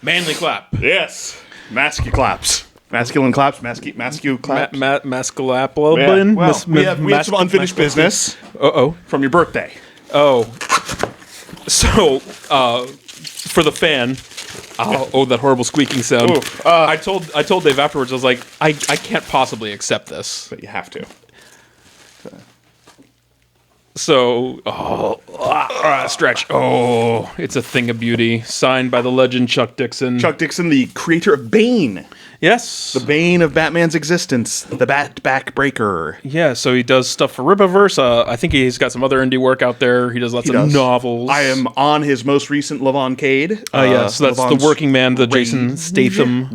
Manly clap. Yes. Claps. Masculine claps. Mascu claps. Masculaplin. Yeah. Well, we have some unfinished business. From your birthday. Oh. So, for the fan, that horrible squeaking sound. I told Dave afterwards, I was like, I can't possibly accept this. But you have to. So, stretch. Oh, it's a thing of beauty. Signed by the legend Chuck Dixon. Chuck Dixon, the creator of Bane. Yes. The bane of Batman's existence. The Bat Backbreaker. Yeah, so he does stuff for Rippaverse. I think he's got some other indie work out there. He does lots of novels. I am on his most recent Lavoncade. So that's The Working Man, the Jason Statham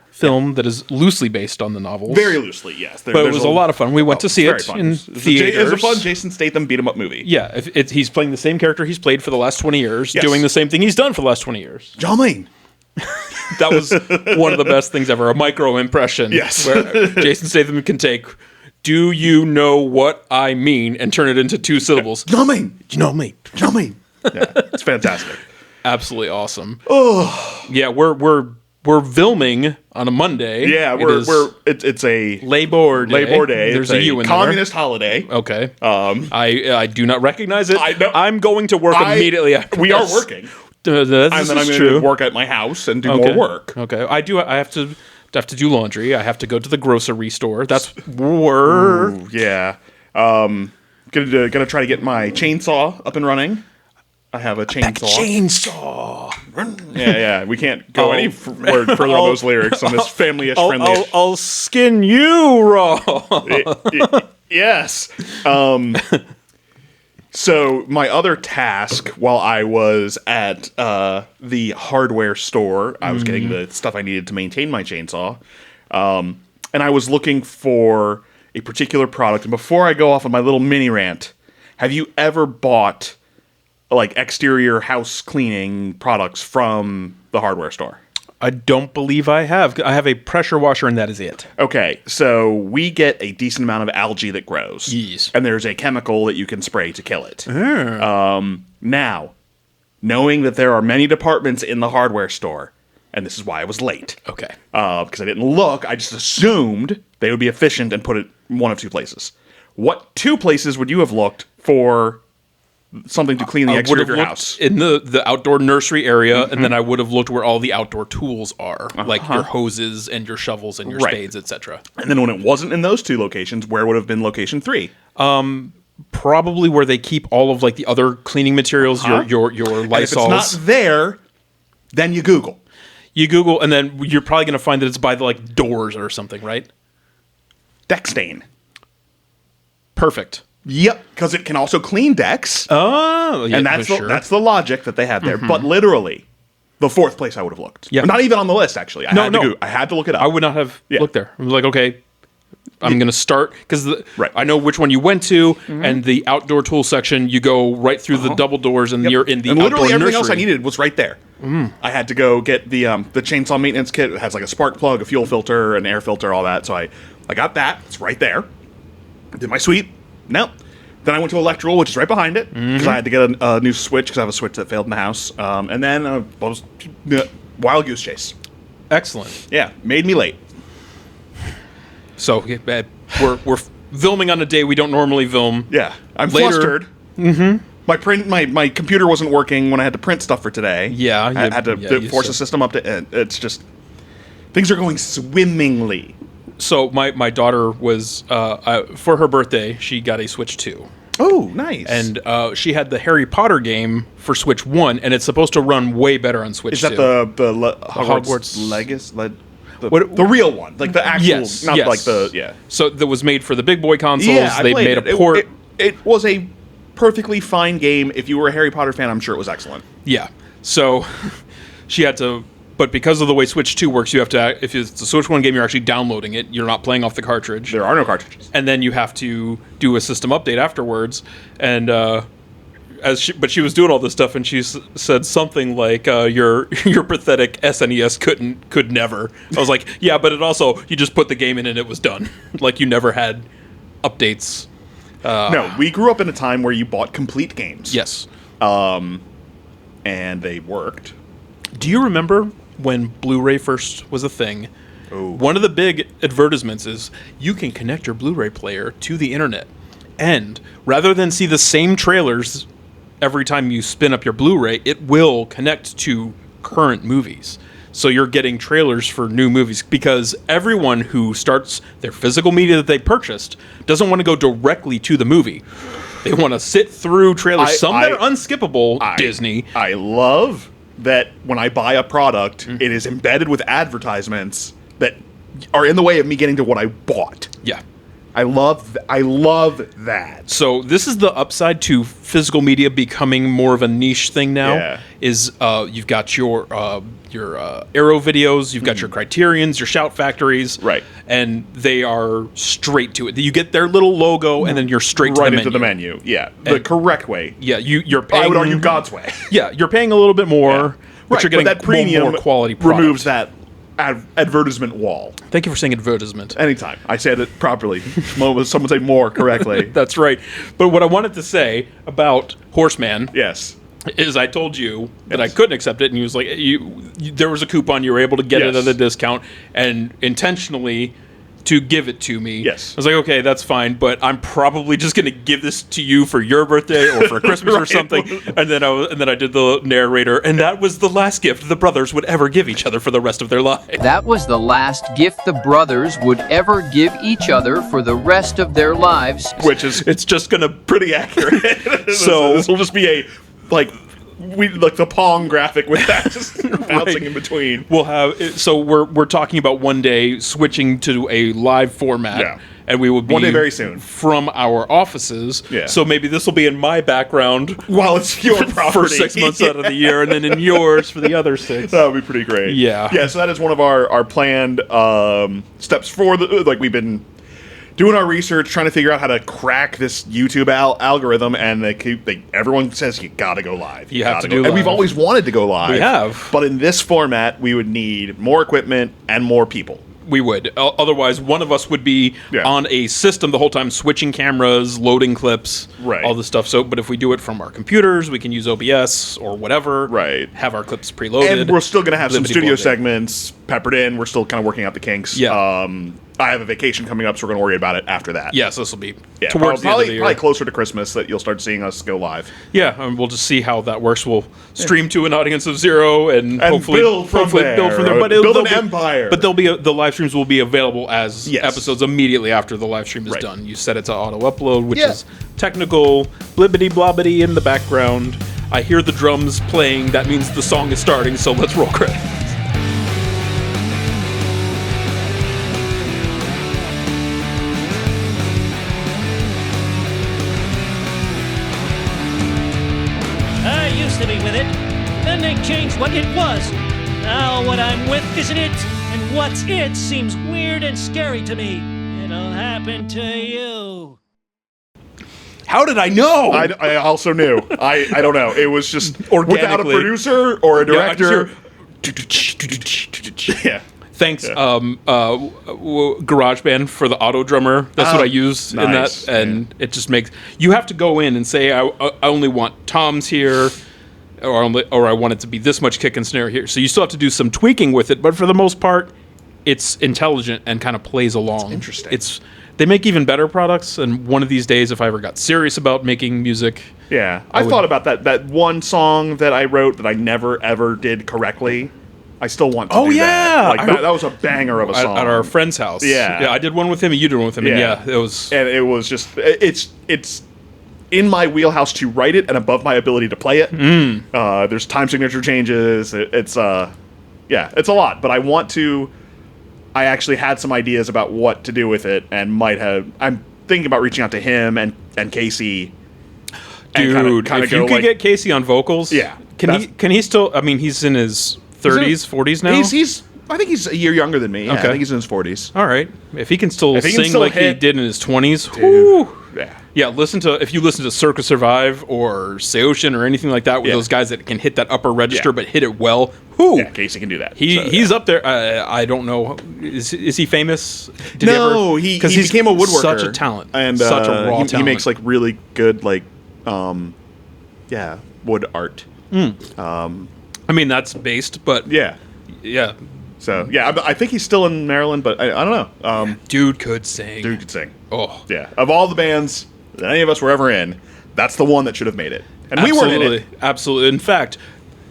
film that is loosely based on the novels. Very loosely, yes. But it was a lot of fun. We went to see it in theaters. It was a fun Jason Statham beat-em-up movie. Yeah, he's playing the same character he's played for the last 20 years, doing the same thing he's done for the last 20 years. John Wayne. That was one of the best things ever, a micro impression. Yes. Where Jason Statham can take, "Do you know what I mean?" and turn it into 2 syllables. John Wayne. You know me. John Wayne. Yeah, it's fantastic. Absolutely awesome. Oh. Yeah, we're filming on a Monday. Yeah, it's a Labor Day. There's a U in communist holiday. Okay. I do not recognize it. I know. I'm going to work immediately after We this. Are working. And then I'm going to work at my house and do more work. Okay. I have to do laundry. I have to go to the grocery store. That's work. Ooh, yeah. Gonna try to get my chainsaw up and running. I have a chainsaw. Yeah. We can't go any further on those lyrics on this family-ish friendly. I'll skin you raw. Yes. So my other task while I was at the hardware store, I was getting the stuff I needed to maintain my chainsaw, and I was looking for a particular product. And before I go off on my little mini rant, have you ever bought like exterior house cleaning products from the hardware store? I don't believe I have. I have a pressure washer, and that is it. Okay, so we get a decent amount of algae that grows. Yes. And there's a chemical that you can spray to kill it. Oh. Now, knowing that there are many departments in the hardware store, and this is why I was late. Okay. Because I didn't look, I just assumed they would be efficient and put it in one of 2 places. What 2 places would you have looked for something to clean the exterior of your house? In the outdoor nursery area, and then I would have looked where all the outdoor tools are, like your hoses and your shovels and your spades, etc. And then when it wasn't in those 2 locations, where would have been location 3? Probably where they keep all of like the other cleaning materials, your Lysols. And if it's not there, then you Google. And then you're probably going to find that it's by the like doors or something, right? Deck stain. Perfect. Yep, because it can also clean decks. Oh, yeah, and that's the logic that they have there. But literally, the 4th place I would have looked. Yeah. Not even on the list, actually. I had to look it up. I would not have looked there. I was like, okay, I'm going to start, because I know which one you went to, and the outdoor tool section, you go right through the double doors, and you're in the outdoor literally everything nursery. else I needed was right there. I had to go get the chainsaw maintenance kit. It has like a spark plug, a fuel filter, an air filter, all that. So I got that. It's right there. Did my sweep. Nope. Then I went to electrical, which is right behind it, because I had to get a new switch, because I have a switch that failed in the house. And then Wild Goose Chase. Excellent. Yeah, made me late. So we're filming on a day we don't normally film. Yeah, I'm later. Flustered. My computer wasn't working when I had to print stuff for today. Yeah, I had to force the system up to. It's just things are going swimmingly. So my daughter was for her birthday, she got a Switch 2. Oh, nice. And she had the Harry Potter game for Switch 1, and it's supposed to run way better on Switch 2. Is that the Hogwarts Legacy? The real one, like the actual, like the, yeah. So that was made for the big boy consoles. Yeah, they made a port. It was a perfectly fine game. If you were a Harry Potter fan, I'm sure it was excellent. Yeah. So she had to, but because of the way Switch 2 works, you have to, if it's a Switch 1 game, you're actually downloading it. You're not playing off the cartridge. There are no cartridges. And then you have to do a system update afterwards. And but she was doing all this stuff, and she said something like, "Your pathetic SNES could never." I was like, "Yeah, but it also, you just put the game in and it was done. Like, you never had updates." No, we grew up in a time where you bought complete games. Yes. And they worked. Do you remember when Blu-ray first was a thing? Oh. One of the big advertisements is you can connect your Blu-ray player to the internet. And rather than see the same trailers every time you spin up your Blu-ray, it will connect to current movies. So you're getting trailers for new movies, because everyone who starts their physical media that they purchased doesn't want to go directly to the movie. They want to sit through trailers, some that are unskippable, Disney. I love that when I buy a product, it is embedded with advertisements that are in the way of me getting to what I bought. Yeah. I love that. So this is the upside to physical media becoming more of a niche thing now. Yeah. Is you've got your Arrow videos, you've got your Criterions, your Shout Factories, Right. and they are straight to it. You get their little logo, and then you're straight to Right the into the menu. Yeah, the correct way. Yeah, you're paying. I would argue God's way. Yeah, you're paying a little bit more, but you're getting that premium more quality product. removes that advertisement wall. Thank you for saying advertisement. Anytime I said it properly, someone say more correctly. That's right. But what I wanted to say about Horseman, Yes. is I told you that I couldn't accept it, and you was like, there was a coupon, you were able to get it Yes. at a discount, and intentionally to give it to me. Yes. I was like, okay, that's fine, but I'm probably just going to give this to you for your birthday or for Christmas or Right. something. And then I did the narrator, and that was the last gift the brothers would ever give each other for the rest of their lives. That was the last gift the brothers would ever give each other for the rest of their lives. Which is It's just going to pretty accurate. So- this will just be a the Pong graphic with that just bouncing in between. We'll have so we're talking about one day switching to a live format. Yeah. And we will be One day very soon. from our offices. Yeah. So maybe this will be in my background While it's your property for 6 months out of the year, and then in yours for the other 6. That would be pretty great. Yeah. Yeah, so that is one of our planned steps for we've been doing our research, trying to figure out how to crack this YouTube algorithm, and everyone says you gotta go live. You have gotta to do go. And we've live. always wanted to go live. We have. But in this format, we would need more equipment and more people. We would. Otherwise, one of us would be on a system the whole time, switching cameras, loading clips, Right. all this stuff. So, but if we do it from our computers, we can use OBS or whatever. Right. Have our clips preloaded. And we're still going to have some Blibbity studio blobbity. segments peppered in. We're still kind of working out the kinks. Yeah. I have a vacation coming up, so we're going to worry about it after that. Yes, this will be Yeah, towards the end of the year. probably closer to Christmas that you'll start seeing us go live. Yeah, and we'll just see how that works. We'll stream to an audience of 0 and hopefully build from there. build from there. But Build they'll an empire. But the live streams will be available as Yes. episodes immediately after the live stream is Right. done. You set it to auto upload, which Yeah. is technical blibbity blobbity in the background. I hear the drums playing. That means the song is starting. So let's roll credits. I used to be with it. Then they changed what it was. Now what I'm with isn't it, and what's it seems weird and scary to me. It'll happen to you. How did I know? I also knew. I don't know. It was just without a Organically. producer or a Yeah, I director. just Yeah. Thanks, GarageBand for the auto drummer. That's what I use in that, nice. and it just makes you have to go in and say, I only want toms here, or I want it to be this much kick and snare here. So you still have to do some tweaking with it, but for the most part, it's intelligent and kind of plays along. interesting. They make even better products, and one of these days, if I ever got serious about making music, Yeah. I thought about that one song that I wrote that I never ever did correctly. I still want to Oh, do yeah. that. Like, that was a banger of a at song. our friend's house, Yeah. I did one with him, and you did one with him, and Yeah. it was. And it was just it's in my wheelhouse to write it and above my ability to play it. There's time signature changes. It's a lot, but I actually had some ideas about what to do with it, and I'm thinking about reaching out to him and Dude, Casey. And kinda if you could get Casey on vocals, Yeah. can he still? I mean, he's in his 30s, 40s now. I think he's a year younger than me. Yeah, Okay. I think he's in his 40s. All right. If he can still If he can sing still like he hit- did in his 20s, whoo. Yeah. Yeah, if you listen to Circus Survive or Seocean or anything like that, with Yeah. those guys that can hit that upper register Yeah. but hit it well, whoo. Yeah, Casey can do that. He's up there. I don't know. Is he famous? He became a woodworker. Such a talent. And such a raw talent. he makes like really good wood art. I mean, that's based, but Yeah. yeah. So, yeah, I think he's still in Maryland, but I don't know. Dude could sing. Dude could sing. Oh. Yeah. Of all the bands that any of us were ever in, that's the one that should have made it. And we weren't in it. Absolutely. In fact,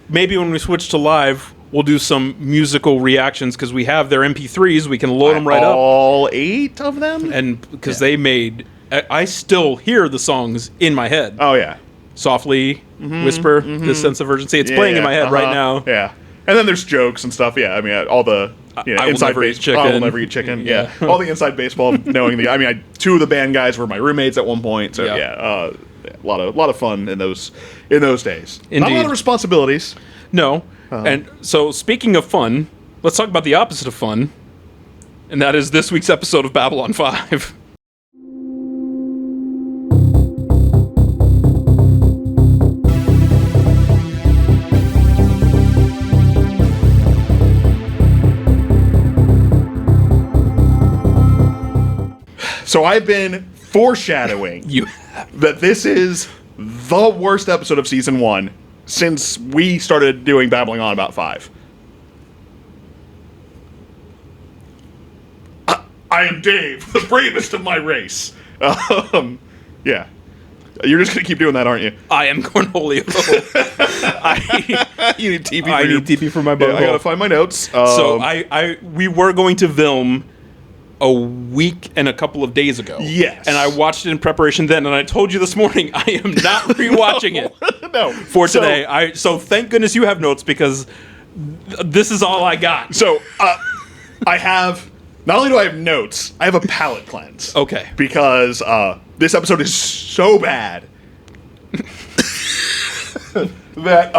maybe when we switch to live, we'll do some musical reactions because we have their MP3s. We can load them right up. All 8 of them? And because they made... I still hear the songs in my head. Oh, yeah. Softly, Whisper, This Sense of Urgency. It's playing in my head right now. Yeah. And then there's jokes and stuff. Yeah, I mean, all the I will never eat chicken. I will never eat chicken. Yeah. All the inside baseball, knowing the... I mean, 2 of the band guys were my roommates at one point. So, yeah, a lot of fun in those days. Indeed. Not a lot of responsibilities. No. And so, speaking of fun, let's talk about the opposite of fun. And that is this week's episode of Babylon 5. So I've been foreshadowing that this is the worst episode of season 1 since we started doing Babbling On About 5. I am Dave, the bravest of my race. Yeah. You're just going to keep doing that, aren't you? I am Cornholio. You need TP for I need TP for my boat. I got to find my notes. So we were going to film a week and a couple of days ago. Yes. And I watched it in preparation then, and I told you this morning I am not rewatching it. No. For today. So thank goodness you have notes because this is all I got. So I have... Not only do I have notes, I have a palate cleanse. Okay. Because this episode is so bad that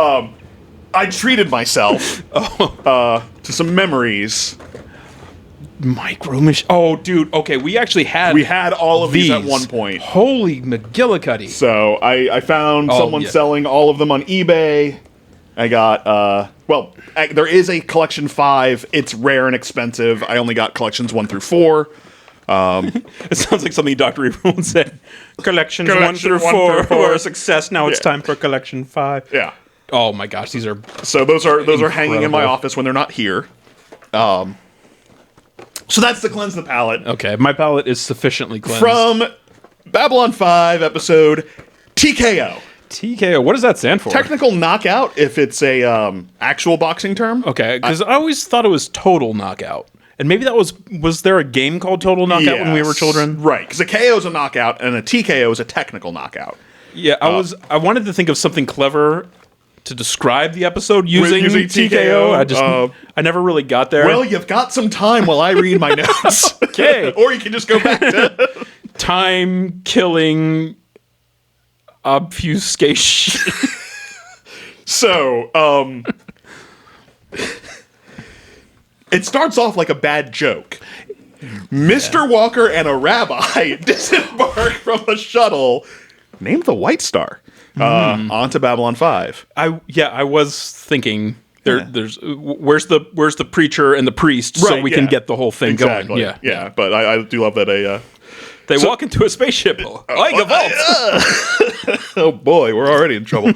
I treated myself to some memories. Oh, dude. Okay, we actually had all of these at one point. Holy McGillicuddy. So I found someone selling all of them on eBay. I got, there is a collection 5. It's rare and expensive. I only got collections 1 through 4. It sounds like something Dr. Evil said. Collections 1 through 4 were a success. Now it's time for collection 5. Yeah. Oh my gosh, these are... So those are hanging in my office when they're not here. So that's the cleanse the palate. Okay, my palate is sufficiently cleansed. From Babylon 5 episode TKO. TKO, what does that stand for? Technical knockout, if it's a actual boxing term. Okay, because I always thought it was total knockout. And maybe that was there a game called Total Knockout when we were children? Right, because a KO is a knockout and a TKO is a technical knockout. Yeah, I wanted to think of something clever to describe the episode using TKO. I never really got there. Well, you've got some time while I read my notes. Okay. Or you can just go back to... Time killing obfuscation. So, it starts off like a bad joke. Mr. Walker and a rabbi disembark from a shuttle named the White Star onto Babylon 5. I was thinking there's where's the preacher and the priest so we can get the whole thing going. Yeah. But I do love that they walk into a spaceship. Oh boy, we're already in trouble.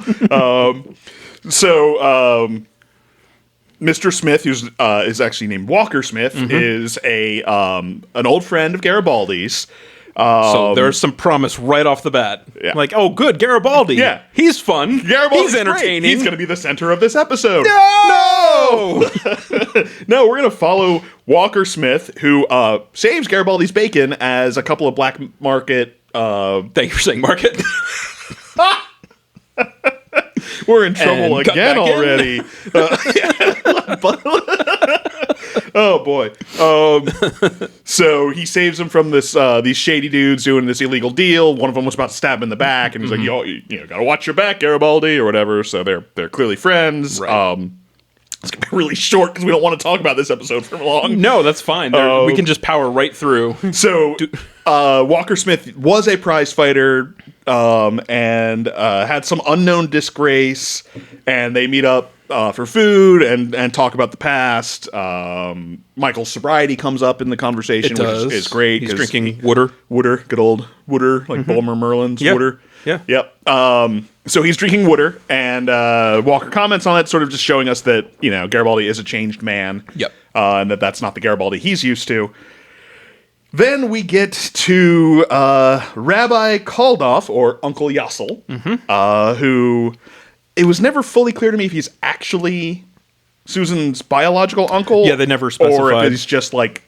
Mr. Smith, who's is actually named Walker Smith, is an old friend of Garibaldi's. So there's some promise right off the bat. Yeah. Like, oh, good, Garibaldi. Yeah. He's fun. Garibaldi's He's entertaining. Great. He's going to be the center of this episode. No! No, we're going to follow Walker Smith, who saves Garibaldi's bacon as a couple of black market... Thank you for saying market. We're in trouble again already. Oh boy! So he saves him from these shady dudes doing this illegal deal. One of them was about to stab him in the back, and he's like, you gotta watch your back, Garibaldi, or whatever." So they're clearly friends. Right. It's gonna be really short because we don't want to talk about this episode for long. No, that's fine. We can just power right through. So Walker Smith was a prize fighter and had some unknown disgrace, and they meet up for food and talk about the past. Michael's sobriety comes up in the conversation, which is great. He's drinking water. Good old water, like Bulmer Merlin's water. Yeah. Yep. So he's drinking water, and Walker comments on it, sort of just showing us that, Garibaldi is a changed man. Yep. And that's not the Garibaldi he's used to. Then we get to Rabbi Kaldoff, or Uncle Yassel, who it was never fully clear to me if he's actually Susan's biological uncle. Yeah, they never specified. Or if it's just like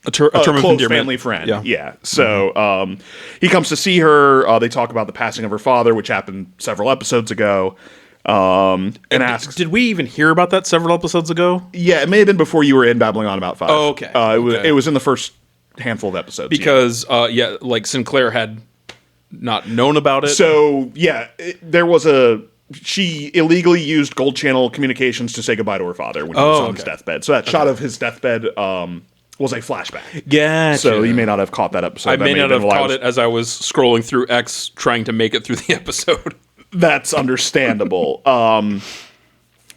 a term of close endearment. family friend. Yeah. So he comes to see her. They talk about the passing of her father, which happened several episodes ago. And asks, did we even hear about that several episodes ago? Yeah, it may have been before you were in Babbling On About 5. Oh, okay. It was in the first handful of episodes. Because, like Sinclair had not known about it. So, she illegally used Gold Channel Communications to say goodbye to her father when he was on his deathbed. So that shot of his deathbed was a flashback. Yeah. So you may not have caught that episode. I may not have caught it as I was scrolling through X trying to make it through the episode. That's understandable.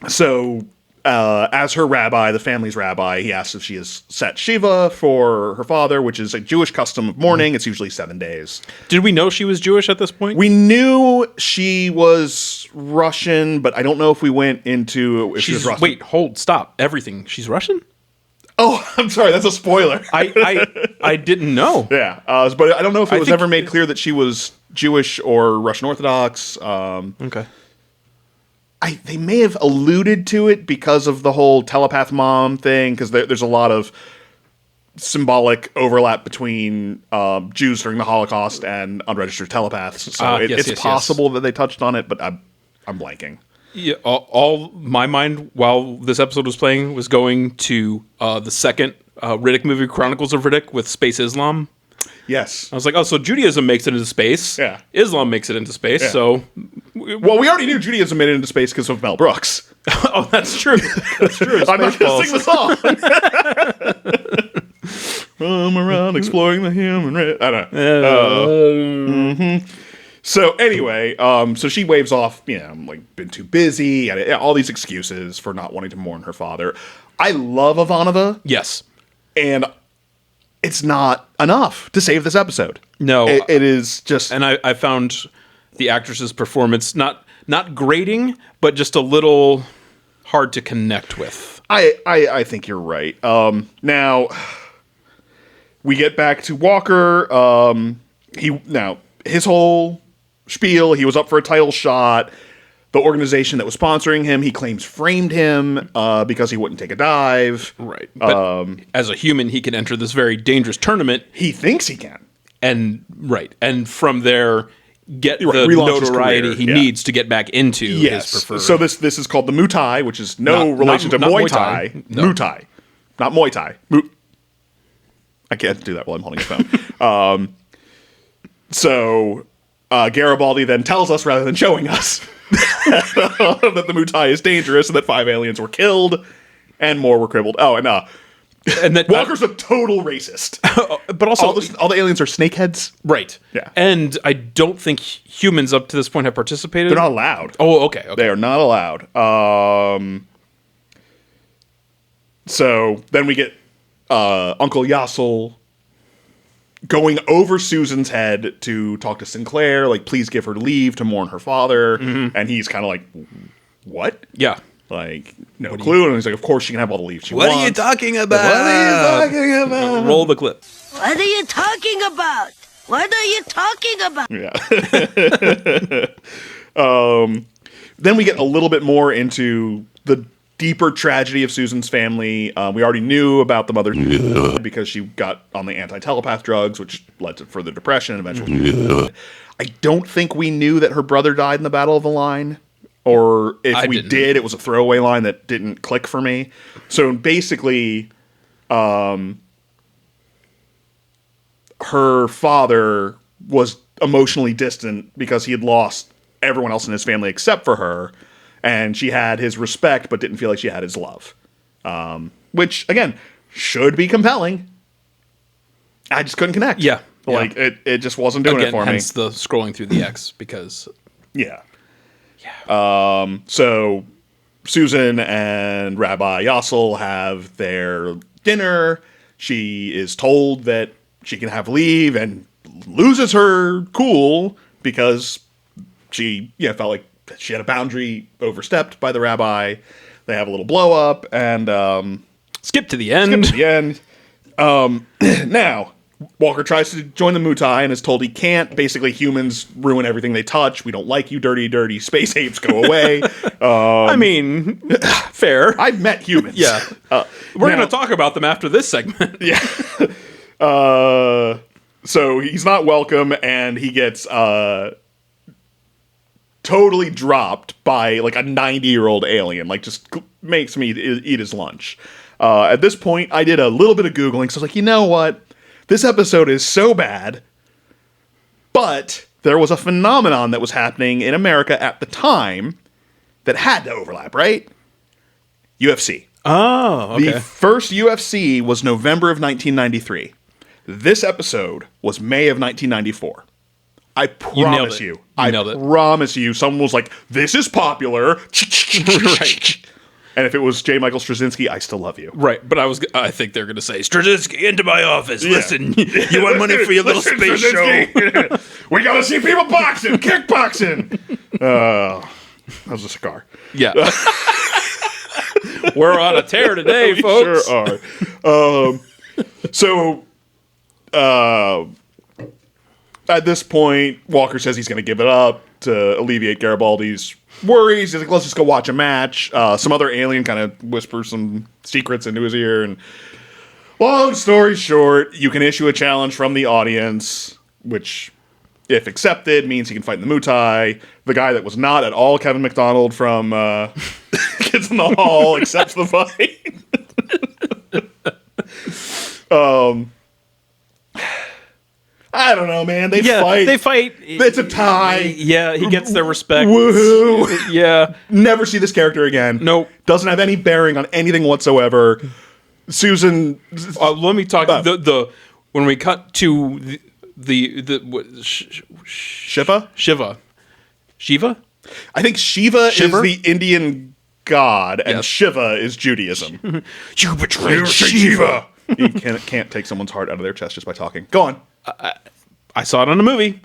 So as her rabbi, the family's rabbi, he asks if she has set Shiva for her father, which is a Jewish custom of mourning. It's usually 7 days. Did we know she was Jewish at this point? We knew she was Russian, but I don't know if we went into if she was Russian. Wait, stop. Everything. She's Russian? Oh, I'm sorry. That's a spoiler. I didn't know. Yeah, but I don't know if it was ever made clear that she was Jewish or Russian Orthodox. Okay. They may have alluded to it because of the whole telepath mom thing, because there's a lot of symbolic overlap between Jews during the Holocaust and unregistered telepaths. So it's possible that they touched on it, but I'm blanking. Yeah, all my mind while this episode was playing was going to the second Riddick movie, Chronicles of Riddick, with Space Islam. Yes. I was like, so Judaism makes it into space. Yeah. Islam makes it into space. Yeah. So, well, we already knew Judaism made it into space because of Mel Brooks. Oh, that's true. That's true. I'm not going to sing the song. Roam around exploring the human race. I don't know. So anyway, so she waves off, I'm like, been too busy, and all these excuses for not wanting to mourn her father. I love Ivanova. Yes. And it's not enough to save this episode. No. It is just... And I found the actress's performance not grating, but just a little hard to connect with. I think you're right. Now, we get back to Walker. His whole spiel, he was up for a title shot. The organization that was sponsoring him, he claims, framed him because he wouldn't take a dive. Right. But as a human, he can enter this very dangerous tournament. He thinks he can. And from there, get the notoriety he needs to get back into his preferred. So this is called the Muay Thai, which is no relation to Muay Thai. No. Muay Thai. Not Muay Thai. I can't do that while I'm holding a phone. So Garibaldi then tells us, rather than showing us, that the Muay Thai is dangerous and that 5 aliens were killed and more were crippled. Oh, and that Walker's a total racist. But also, all the aliens are snakeheads. Right. Yeah. And I don't think humans up to this point have participated. They're not allowed. Oh, okay. They are not allowed. So then we get Uncle Yassel going over Susan's head to talk to Sinclair, like, please give her leave to mourn her father. Mm-hmm. And he's kind of like, what? Yeah. Like, no clue. And he's like, of course she can have all the leave she wants. What are you talking about? What are you talking about? Roll the clip. What are you talking about? What are you talking about? Yeah. Then we get a little bit more into the deeper tragedy of Susan's family. We already knew about the mother because she got on the anti-telepath drugs, which led to further depression and eventually. I don't think we knew that her brother died in the Battle of the Line. Or if we did, it was a throwaway line that didn't click for me. So basically, her father was emotionally distant because he had lost everyone else in his family except for her. And she had his respect, but didn't feel like she had his love. Which, again, should be compelling. I just couldn't connect. Yeah. Like, it just wasn't doing it for me. Hence the scrolling through the X, because... Yeah. So Susan and Rabbi Yassel have their dinner. She is told that she can have leave and loses her cool because she felt like she had a boundary overstepped by the rabbi. They have a little blow up, and Skip to the end. Now, Walker tries to join the Mutai and is told he can't. Basically, humans ruin everything they touch. We don't like you, dirty, dirty space apes. Go away. I mean, fair. I've met humans. Yeah. We're going to talk about them after this segment. Yeah. So he's not welcome, and he gets totally dropped by like a 90-year-old alien. Like, just makes me eat his lunch. At this point, I did a little bit of Googling, so I was like, you know what? This episode is so bad, but there was a phenomenon that was happening in America at the time that had to overlap, right? UFC. Oh, okay. The first UFC was November of 1993. This episode was May of 1994. I promise you. I promise you, someone was like, this is popular. Right. And if it was J. Michael Straczynski, I still love you. Right, but I think they're going to say, Straczynski, into my office. Listen, you want money for your little space show? We got to see people boxing, kickboxing. That was a cigar. Yeah. We're on a tear today, We folks. sure are. At this point, Walker says he's going to give it up to alleviate Garibaldi's worries. He's like, let's just go watch a match. Some other alien kind of whispers some secrets into his ear. And long story short, you can issue a challenge from the audience, which, if accepted, means he can fight in the Mutai. The guy that was not at all Kevin McDonald from Kids in the Hall accepts the fight. I don't know, man. They fight. It's a tie. Yeah, he gets their respect. Woohoo. Yeah. Never see this character again. Nope. Doesn't have any bearing on anything whatsoever. Susan. Let me talk. When we cut to Shiva? Shiva? I think Shiva Shiver? is the Indian god, and Yes. Shiva is Judaism. You betrayed Shiva. You can't take someone's heart out of their chest just by talking. Go on. I saw it on a movie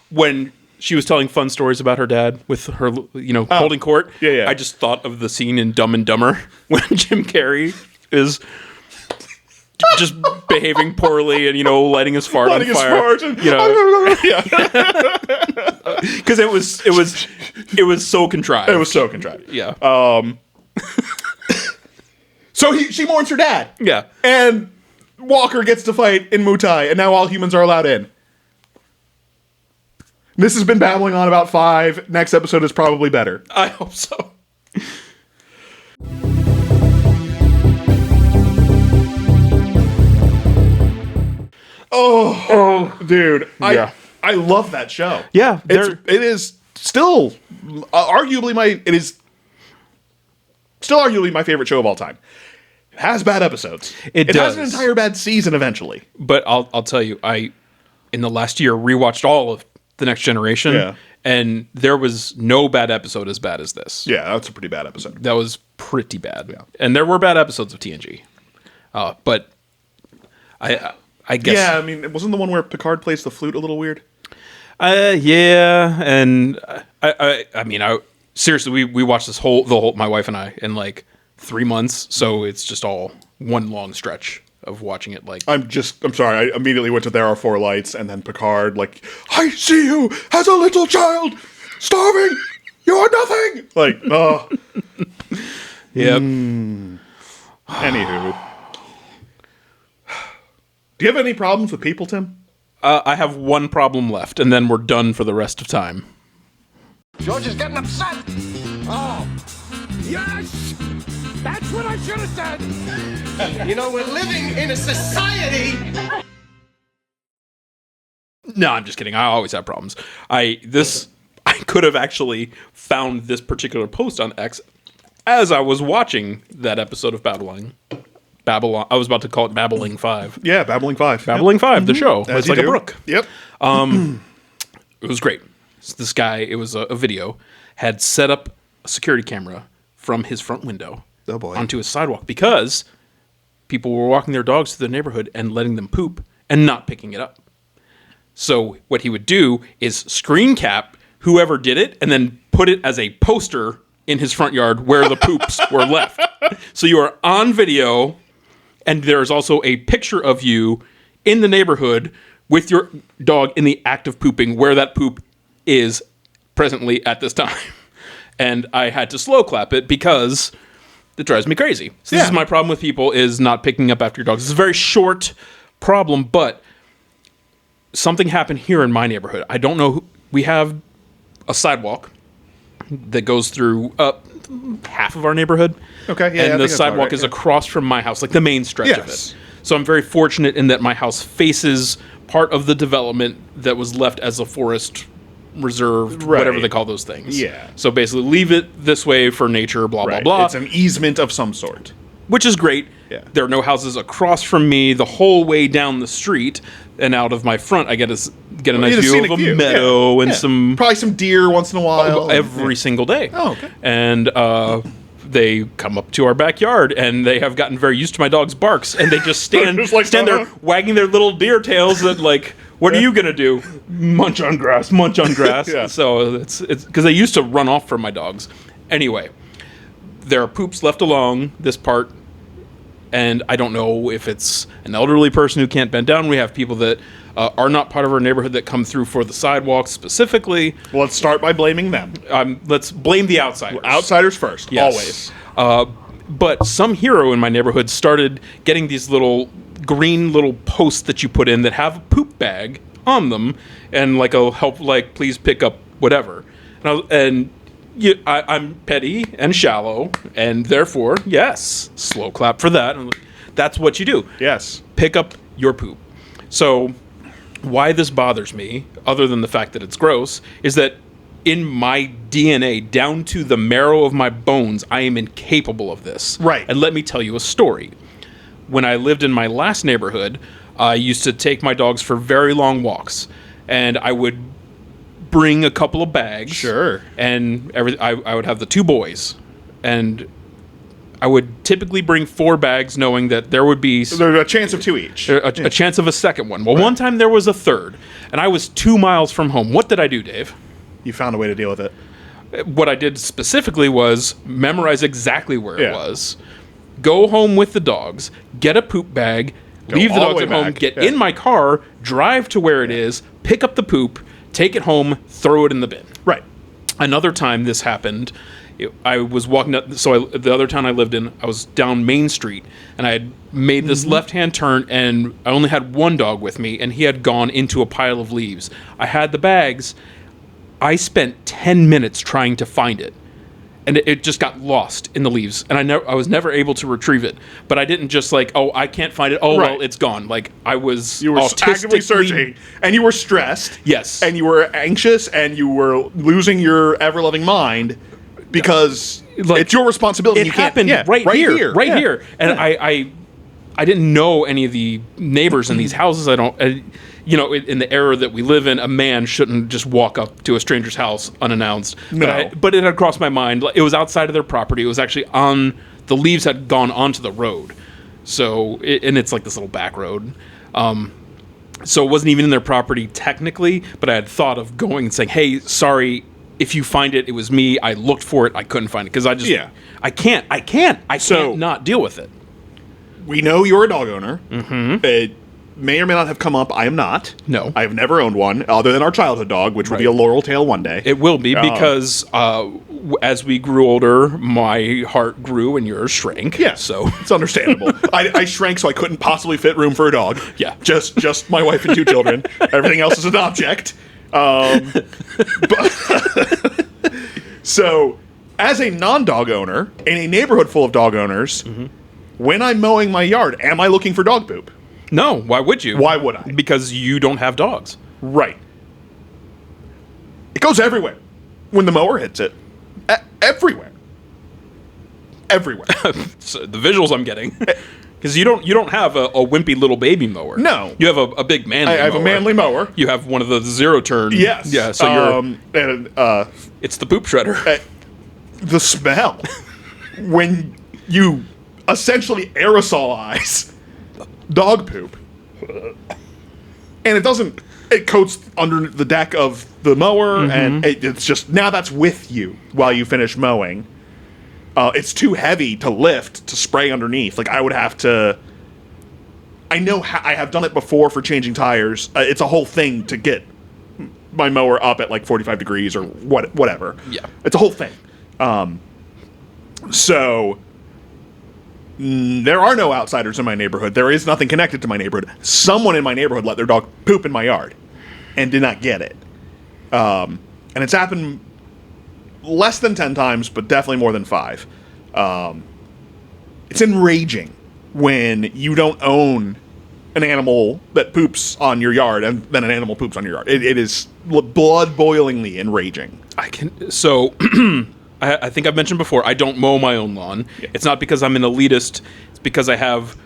when she was telling fun stories about her dad with her, holding court. Yeah. I just thought of the scene in Dumb and Dumber when Jim Carrey is just behaving poorly and lighting his fart on fire. Because it was so contrived. It was so contrived. Yeah. So she mourns her dad. Yeah. And Walker gets to fight in Mutai, and now all humans are allowed in. This has been Babbling On About 5. Next episode is probably better. I hope so. Oh, dude. Yeah. I love that show. Yeah, It is still arguably my favorite show of all time. It has bad episodes. It has an does. entire bad season eventually. But I'll tell you, in the last year rewatched all of The Next Generation, Yeah. and there was no bad episode as bad as this. Yeah, that's a pretty bad episode. That was pretty bad. Yeah. And there were bad episodes of TNG. But I guess... Yeah, I mean, it wasn't the one where Picard plays the flute a little weird? Yeah, and I mean, seriously, we watched the whole, my wife and I, in like 3 months, so it's just all one long stretch of watching it. Like, I'm sorry, I immediately went to There Are Four Lights, and then Picard, like, I see you as a little child, starving, you are nothing! Like, oh. yep. Anywho. Do you have any problems with people, Tim? I have one problem left, and then we're done for the rest of time. George is getting upset. Oh, yes! That's what I should have said. You know, we're living in a society. No, I'm just kidding. I always have problems. I could have actually found this particular post on X as I was watching that episode of Babylon. I was about to call it Babbling 5. Yeah, Babbling 5. Babbling 5, the show. It's like a brook. Yep. It was great. So this guy, it was a video, had set up a security camera from his front window onto his sidewalk because people were walking their dogs through the neighborhood and letting them poop and not picking it up. So what he would do is screen cap whoever did it and then put it as a poster in his front yard where the poops were left. So you are on video, and there's also a picture of you in the neighborhood with your dog in the act of pooping where that poop is presently at this time. And I had to slow clap it because it drives me crazy. So this is my problem with people, is not picking up after your dogs. It's a very short problem, but something happened here in my neighborhood. I don't know. We have a sidewalk that goes through half of our neighborhood. Okay, yeah, I and think the that's sidewalk about right, is yeah. across from my house, like the main stretch of Yes. it. So I'm very fortunate in that my house faces part of the development that was left as a forest reserve, Right. whatever they call those things. Yeah. So basically, leave it this way for nature, blah, Right. blah, blah. It's an easement of some sort. Which is great. Yeah. There are no houses across from me the whole way down the street, and out of my front, I get a nice view scenic of a view, meadow yeah, and yeah. some Probably some deer once in a while. every single day. Oh, okay. And they come up to our backyard, and they have gotten very used to my dog's barks, and they just stand Just like, stand there uh-huh. wagging their little deer tails. That like, what are you gonna do? Munch on grass, munch on grass. Yeah. So it's because they used to run off from my dogs. Anyway, there are poops left along this part. And I don't know if it's an elderly person who can't bend down. We have people that are not part of our neighborhood that come through for the sidewalks specifically. Well, let's start by blaming them. Let's blame the outsiders. Outsiders first, Yes. always. But some hero in my neighborhood started getting these little green little posts that you put in that have a poop bag on them, and like a help, like please pick up whatever. I'm petty and shallow, and therefore, yes, slow clap for that. And that's what you do. Yes. Pick up your poop. So, why this bothers me, other than the fact that it's gross, is that in my DNA, down to the marrow of my bones, I am incapable of this. Right. And let me tell you a story. When I lived in my last neighborhood, I used to take my dogs for very long walks, and I would bring a couple of bags. Sure. And I would have the two boys, and I would typically bring 4 bags, knowing that there would be There's a chance of 2 each. a chance of a second one. Well, one time there was a third, and I was 2 miles from home. What did I do, Dave? You found a way to deal with it. What I did specifically was memorize exactly where it Yeah. was, go home with the dogs, get a poop bag, leave the all the dogs way at home, back. get Yeah. in my car, drive to where it is, pick up the poop, take it home, throw it in the bin. Right. Another time this happened, I was walking up. So the other town I lived in, I was down Main Street, and I had made this left-hand turn, and I only had one dog with me, and he had gone into a pile of leaves. I had the bags. I spent 10 minutes trying to find it, and it just got lost in the leaves, and I was never able to retrieve it. But I didn't just like, oh, I can't find it. Oh, Right. well, it's gone. Like I was, You were actively autistically- searching, and you were stressed. Yes. And you were anxious, and you were losing your ever-loving mind because Like, it's your responsibility. It you can't, happened yeah, right here, yeah. here. And I didn't know any of the neighbors in these houses. I don't, in the era that we live in, a man shouldn't just walk up to a stranger's house unannounced. No. But it had crossed my mind. It was outside of their property. It was actually the leaves had gone onto the road. So, and it's like this little back road. So it wasn't even in their property technically, but I had thought of going and saying, hey, sorry, if you find it, it was me. I looked for it. I couldn't find it. Because I just, Yeah. I can't not deal with it. We know you're a dog owner. Mm-hmm. It may or may not have come up. I am not. No. I have never owned one, other than our childhood dog, which will be a Laurel Tail one day. It will be because as we grew older, my heart grew and yours shrank. Yeah, So it's understandable. I shrank so I couldn't possibly fit room for a dog. Yeah. Just my wife and 2 children. Everything else is an object. So, as a non-dog owner in a neighborhood full of dog owners, when I'm mowing my yard, am I looking for dog poop? no, why would you? Why would I? Because you don't have dogs. Right. It goes everywhere when the mower hits it. Everywhere. Everywhere. So the visuals I'm getting. Because you don't have a wimpy little baby mower. No. You have a big manly mower. I have a manly mower. You have one of the 0-turn. Yes. Yeah, so you're... it's the poop shredder. The smell when you essentially aerosolize dog poop, and it it coats under the deck of the mower, and it's just now that's with you while you finish mowing. It's too heavy to lift to spray underneath. Like I would have to. I know I have done it before for changing tires. It's a whole thing to get my mower up at like 45 degrees or whatever. Yeah, it's a whole thing. So there are no outsiders in my neighborhood. There is nothing connected to my neighborhood. Someone in my neighborhood let their dog poop in my yard and did not get it. And it's happened less than 10 times, but definitely more than 5. It's enraging when you don't own an animal that poops on your yard and then an animal poops on your yard. It is blood-boilingly enraging. I think I've mentioned before, I don't mow my own lawn. Yeah. It's not because I'm an elitist. It's because I have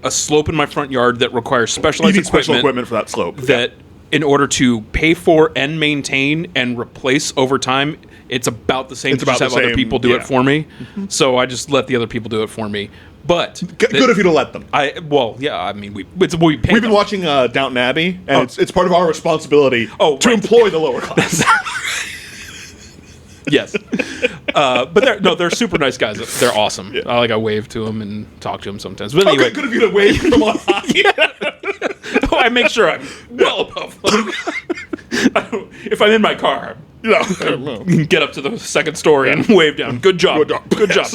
a slope in my front yard that requires specialized special equipment for that slope. That in order to pay for and maintain and replace over time, it's about the same to just have other people do it for me. So I just let the other people do it for me. But good of you to let them. I mean, we pay We've been them. watching Downton Abbey, and it's part of our responsibility to employ the lower class. Yes, but they're super nice guys. They're awesome. Yeah. I wave to them and talk to them sometimes. But anyway, good of you to wave from on high. I make sure I'm well above them. If I'm in my car, get up to the second story and wave down. Good job. Good job.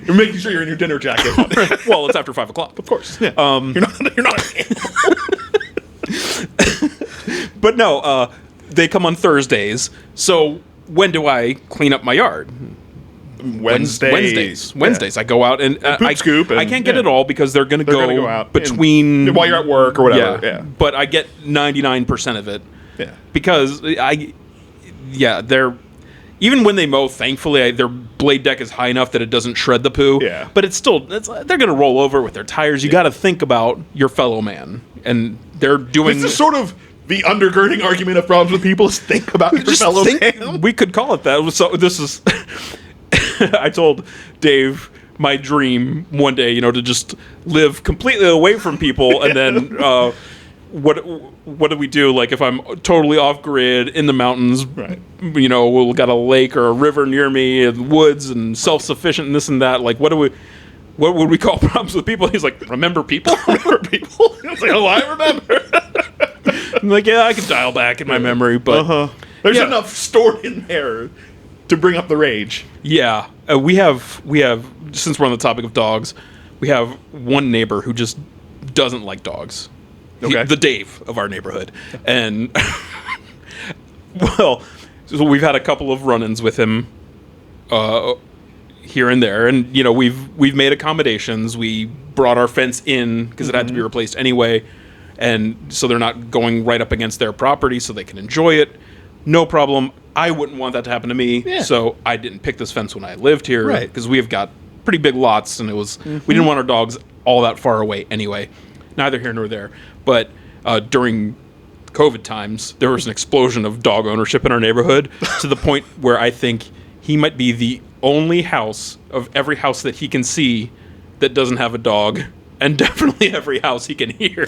You're making sure you're in your dinner jacket. Well, it's after 5 o'clock, of course. Yeah. You're not. But no, they come on Thursdays. So when do I clean up my yard? Wednesdays. I go out and I scoop. I can't get it all because they're going to go out between while you're at work or whatever. Yeah. But I get 99% of it. Yeah. Because they're even when they mow. Thankfully, their blade deck is high enough that it doesn't shred the poo. Yeah. But it's still they're going to roll over with their tires. You got to think about your fellow man, and they're doing. This is sort of the undergirding argument of problems with people is think about your fellow man. We could call it that. So this is. I told Dave my dream one day, to just live completely away from people, and then what do we do? Like if I'm totally off grid in the mountains, right? We've got a lake or a river near me, and woods, and self-sufficient, and this and that. Like what would we call problems with people? He's like, remember people? Remember people? I was like, oh, I remember. I'm like, yeah, I can dial back in my memory, but there's enough stored in there to bring up the rage. Yeah, we have. Since we're on the topic of dogs, we have one neighbor who just doesn't like dogs. Okay. The Dave of our neighborhood, and so we've had a couple of run-ins with him here and there, and we've made accommodations. We brought our fence in because it had to be replaced anyway, and so they're not going right up against their property, so they can enjoy it. No problem. I wouldn't want that to happen to me, so I didn't pick this fence when I lived here, because we have got pretty big lots, and it was we didn't want our dogs all that far away anyway. Neither here nor there. But during COVID times, there was an explosion of dog ownership in our neighborhood to the point where I think he might be the only house of every house that he can see that doesn't have a dog, and definitely every house he can hear.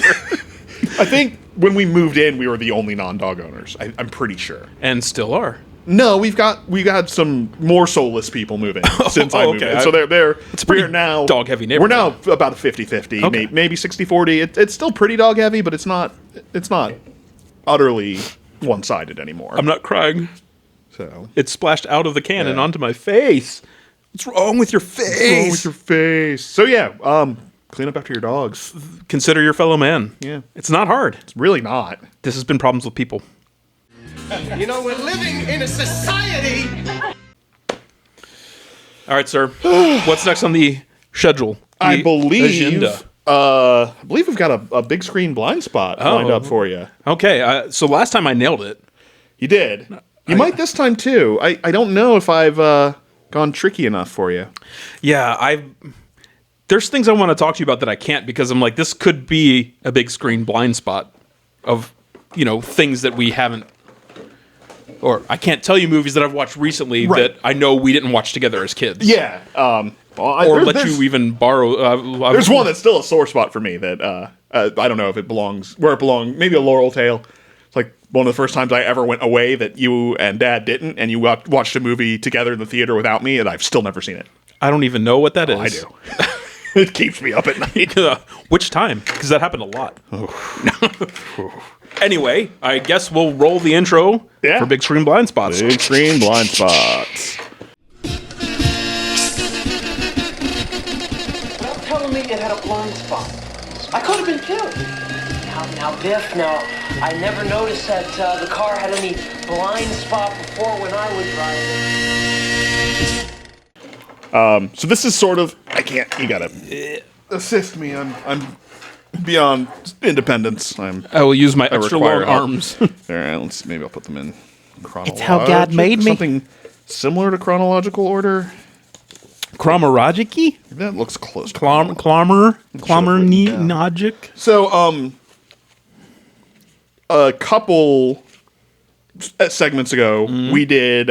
I think when we moved in, we were the only non-dog owners. I'm pretty sure, and still are. No, we got some more soulless people moving since I moved in. So it's pretty now dog heavy neighborhood. We're now about a 50-50, maybe 60-40. It's still pretty dog heavy, but it's not utterly one-sided anymore. I'm not crying. So it splashed out of the can and onto my face. What's wrong with your face? So clean up after your dogs. Consider your fellow man. Yeah. It's not hard. It's really not. This has been Problems with People. We're living in a society. All right, sir. What's next on the schedule? I believe agenda? we've got a big screen blind spot lined up for you. Okay. So last time I nailed it. You did. You might this time too. I don't know if I've gone tricky enough for you. Yeah, there's things I want to talk to you about that I can't because I'm like, this could be a big screen blind spot of, things that we haven't, or I can't tell you movies that I've watched recently that I know we didn't watch together as kids. Yeah. Or let you even borrow. There's one that's still a sore spot for me that I don't know if it belongs where it belongs. Maybe a Laurel Tale. It's like one of the first times I ever went away that you and Dad didn't, and you watched a movie together in the theater without me, and I've still never seen it. I don't even know what that is. I do. It keeps me up at night. Which time? Because that happened a lot. Anyway, I guess we'll roll the intro for Big Screen Blind Spots. Big Screen Blind Spots. Stop telling me it had a blind spot. I could have been killed. Now, Biff, no. I never noticed that the car had any blind spot before when I was driving. So this is sort of... You gotta assist me. I'm beyond independence. I will use my extra long arms. All right, maybe I'll put them in chronological. It's how God made me. Something similar to chronological order. Chronorogically? That looks close. Clommernogic? So, a couple segments ago, we did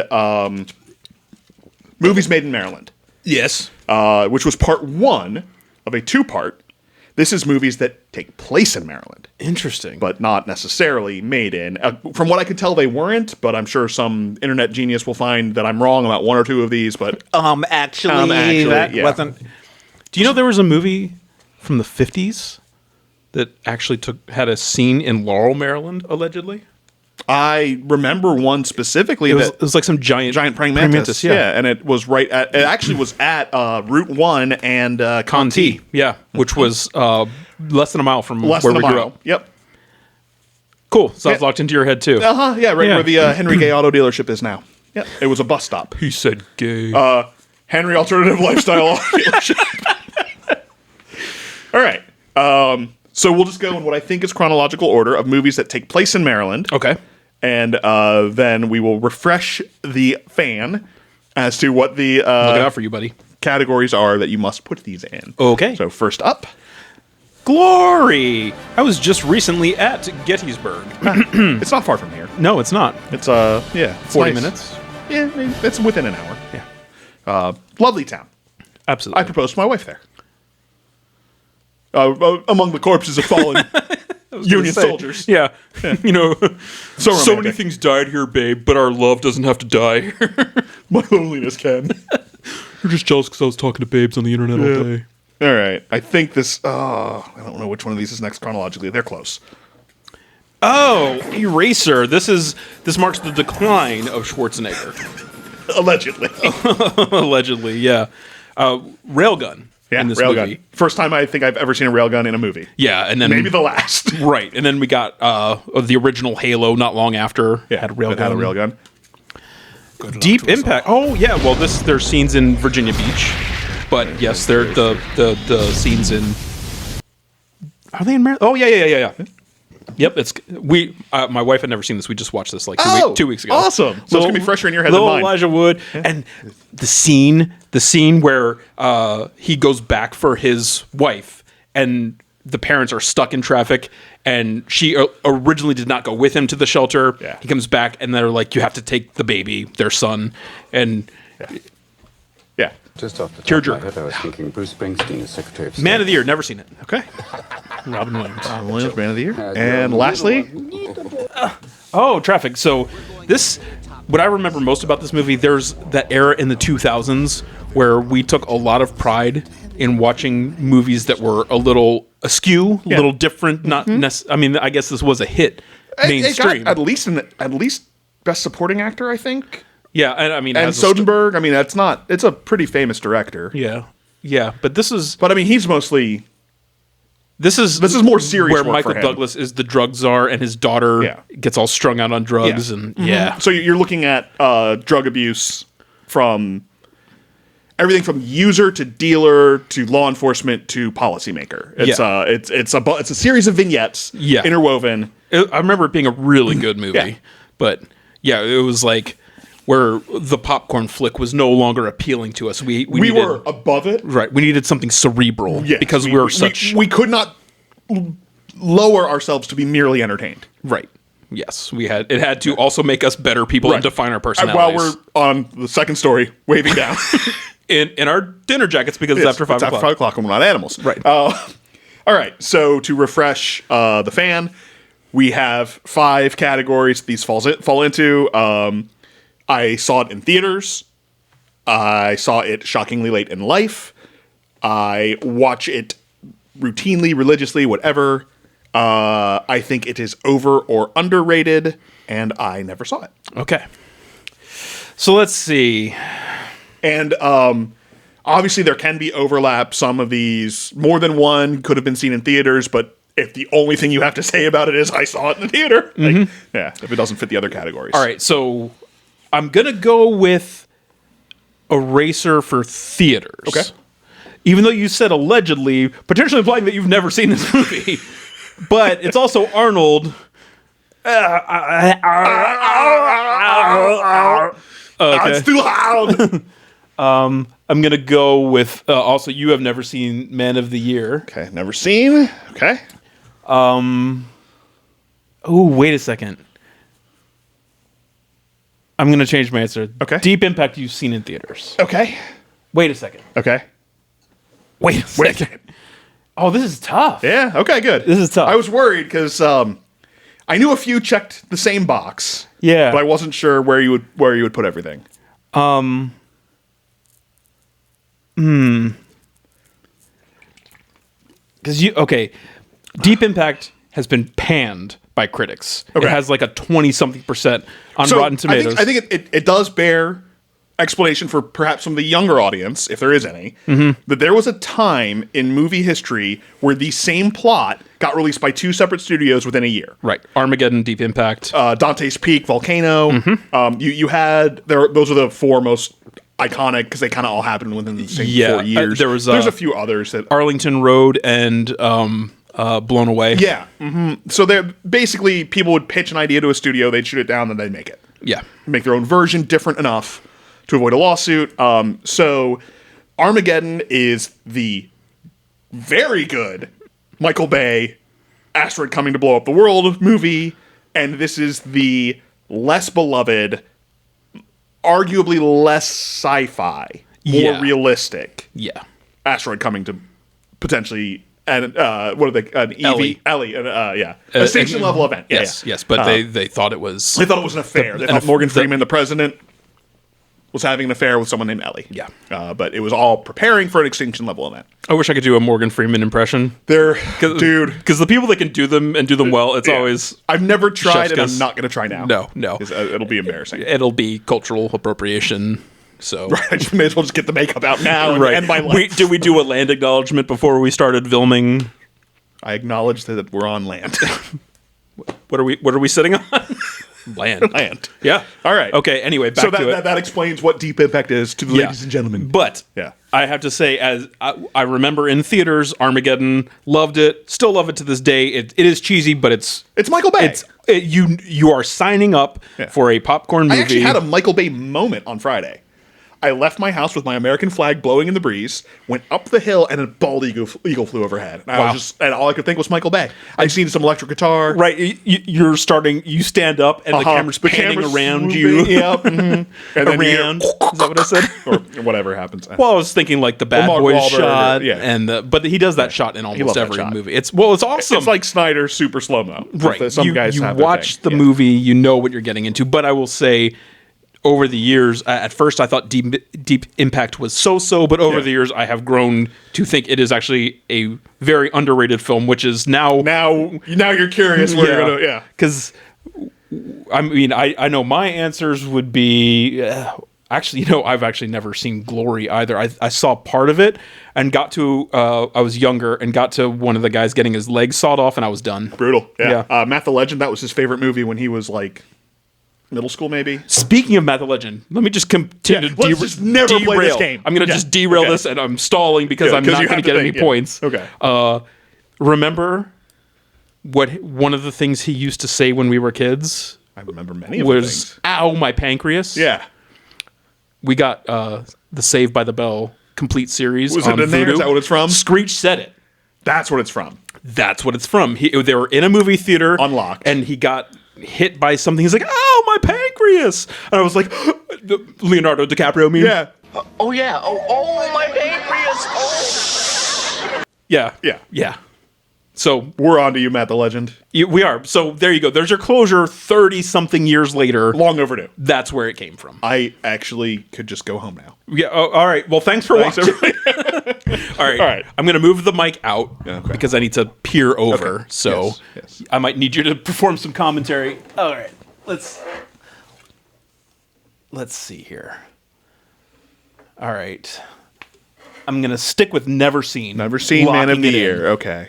Movies Made in Maryland. Yes. Which was part one of a two-part. This is movies that take place in Maryland. Interesting. But not necessarily made in. From what I could tell, they weren't, but I'm sure some internet genius will find that I'm wrong about one or two of these, but... Actually, that wasn't... Do you know there was a movie from the 50s that actually had a scene in Laurel, Maryland, allegedly? I remember one specifically. It was like some giant praying mantis. Yeah, and it was it actually was at Route 1 and Conti. Yeah, which was less than a mile from less where than we a grew mile. up. Yep. Cool. So that's locked into your head too. Yeah, right where the Henry Gay Auto Dealership is now. Yep. It was a bus stop. He said gay. Henry Alternative Lifestyle Auto Dealership. All right. So we'll just go in what I think is chronological order of movies that take place in Maryland. Okay. And then we will refresh the fan as to what the looking out for you, buddy. Categories are that you must put these in. Okay. So first up, Glory. I was just recently at Gettysburg. it's not far from here. No, it's not. It's 40 nice. Minutes. Yeah, it's within an hour. Yeah. Lovely town. Absolutely. I proposed to my wife there. Among the corpses of fallen Union soldiers. Yeah. You know, so many romantic. things died here, babe, but our love doesn't have to die here. My loneliness can. You're just jealous because I was talking to babes on the internet all day. All right. I think this... I don't know which one of these is next chronologically. They're close. Oh, Eraser. This marks the decline of Schwarzenegger. Allegedly. Allegedly, yeah. Railgun. Yeah, in this Railgun. movie. First time I think I've ever seen a railgun in a movie. Yeah, and then Maybe the last. Right, and then we got the original Halo not long after. Had a railgun. Had a railgun. Deep Impact. Oh yeah, well there's scenes in Virginia Beach, but yes, they're the scenes in. Are they in Maryland? Oh yeah. Yep, my wife had never seen this. We just watched this like 2 weeks ago. Awesome. So it's gonna be fresher in your head than mine. Elijah Wood, and the scene where he goes back for his wife, and the parents are stuck in traffic, and she originally did not go with him to the shelter. Yeah. He comes back, and they're like, "You have to take the baby, their son," and Yeah. Just off the top of my Tearjerker. head, I was thinking Bruce Springsteen is Secretary of State. Man of the Year, never seen it. Okay. Robin Williams. Williams, Man of the Year. And lastly, Traffic. So what I remember most about this movie, there's that era in the 2000s where we took a lot of pride in watching movies that were a little askew, a little different. Not I mean, I guess this was a hit mainstream. it got at least Best Supporting Actor, I think. Yeah, and I mean, And Soderbergh. I mean, it's a pretty famous director. Yeah, but this is But I mean, he's mostly. this is more serious where work Michael for him. Douglas is the drug czar, and his daughter gets all strung out on drugs, and So you're looking at drug abuse from everything from user to dealer to law enforcement to policymaker. It's a series of vignettes interwoven. I remember it being a really good movie, but yeah, it was like where the popcorn flick was no longer appealing to us. We needed, were above it, right? We needed something cerebral because we were such. We could not lower ourselves to be merely entertained. Right. Yes, it had to also make us better people and define our personalities. While we're on the second story, waving down in our dinner jackets because it's after 5 o'clock. After 5 o'clock, and we're not animals. Right. All right. So to refresh the fan, We have 5 categories these fall into. I saw it in theaters. I saw it shockingly late in life. I watch it routinely, religiously, whatever. I think it is over or underrated, and I never saw it. Okay. So let's see. And obviously there can be overlap. Some of these, more than one, could have been seen in theaters, but if the only thing you have to say about it is I saw it in the theater, like, yeah, if it doesn't fit the other categories. All right, so I'm going to go with Eraser for theaters. Okay. Even though you said allegedly, potentially implying that you've never seen this movie. But it's also Arnold. It's too loud. I'm going to go with, also, you have never seen Man of the Year. Okay, never seen. Okay. Oh, wait a second. I'm going to change my answer. Okay. Deep Impact you've seen in theaters. Okay. Wait a second. Okay. Wait a second. Oh, this is tough. Yeah, okay, good. This is tough. I was worried because I knew a few checked the same box. Yeah. But I wasn't sure where you would put everything. Because Deep Impact has been panned by critics. Okay. It has like a 20-something% on Rotten Tomatoes. I think it does bear explanation for perhaps some of the younger audience, if there is any, that there was a time in movie history where the same plot got released by 2 separate studios within a year. Right. Armageddon, Deep Impact. Dante's Peak, Volcano. You had, those are the 4 most iconic, because they kind of all happened within the same 4 years. There's a few others that Arlington Road and Blown Away. Yeah. So they're basically, people would pitch an idea to a studio, they'd shoot it down, then they'd make it. Yeah. Make their own version, different enough to avoid a lawsuit. So Armageddon is the very good Michael Bay asteroid coming to blow up the world movie, and this is the less beloved, arguably less sci-fi, more realistic asteroid coming to potentially, and what are they, an EV? Ellie, a station level event. Yes, but they thought it was... They thought it was an affair. They thought Morgan Freeman, the president, was having an affair with someone named Ellie. Yeah. But it was all preparing for an extinction level event. I wish I could do a Morgan Freeman impression. Dude. Because the people that can do them and do them well, it's always... I've never tried, and I'm not going to try now. No. It'll be embarrassing. It'll be cultural appropriation, so... Right, I may as well just get the makeup out now and end my life. Did we do a land acknowledgement before we started filming? I acknowledge that we're on land. What are we sitting on? Land. Yeah. All right. Okay, anyway, back to it. That explains what Deep Impact is to the ladies and gentlemen. But I have to say, as I remember in theaters, Armageddon, loved it, still love it to this day. It is cheesy, but it's Michael Bay. You are signing up for a popcorn movie. I actually had a Michael Bay moment on Friday. I left my house with my American flag blowing in the breeze, went up the hill, and a bald eagle flew overhead. And and all I could think was Michael Bay. I'd seen some electric guitar. Right, you stand up, and the camera's panning around you. Yep. And around. Is that what I said? Or whatever happens. Well, I was thinking like the Bad Boys shot, and but he does that shot in almost every movie. It's awesome. It's like Snyder super slow mo. Right. Some guys you have watch the movie, you know what you're getting into. But I will say, over the years, at first I thought Deep Impact was so-so, but over the years I have grown to think it is actually a very underrated film, which is now you're curious where you're gonna because I mean I know my answers would be actually I've actually never seen Glory either. I saw part of it and got to I was younger and got to one of the guys getting his leg sawed off and I was done. Brutal. Matt the Legend, that was his favorite movie when he was like middle school, maybe. Speaking of Matt the Legend, let me just continue to let's just never play this game. I'm going to just derail this, and I'm stalling because I'm not going to get any points. Okay. Remember one of the things he used to say when we were kids? I remember many of the things. "Ow, my pancreas." Yeah. We got the Saved by the Bell complete series. Was it in there? Is that what it's from? Screech said it. That's what it's from. That's what it's from. They were in a movie theater. Unlocked. And he got hit by something. He's like, "Oh, my pancreas!" And I was like, Leonardo DiCaprio meme. Yeah. Oh yeah. Oh my pancreas. Oh. Yeah. So we're on to you, Matt the Legend. We are. So there you go. There's your closure 30-something years later. Long overdue. That's where it came from. I actually could just go home now. Yeah. Oh, all right. Well, thanks for watching. All right. I'm going to move the mic out because I need to peer over. Okay. So yes. I might need you to perform some commentary. All right. Let's see here. All right. I'm going to stick with Never Seen. Never Seen, Man of the Year. Okay.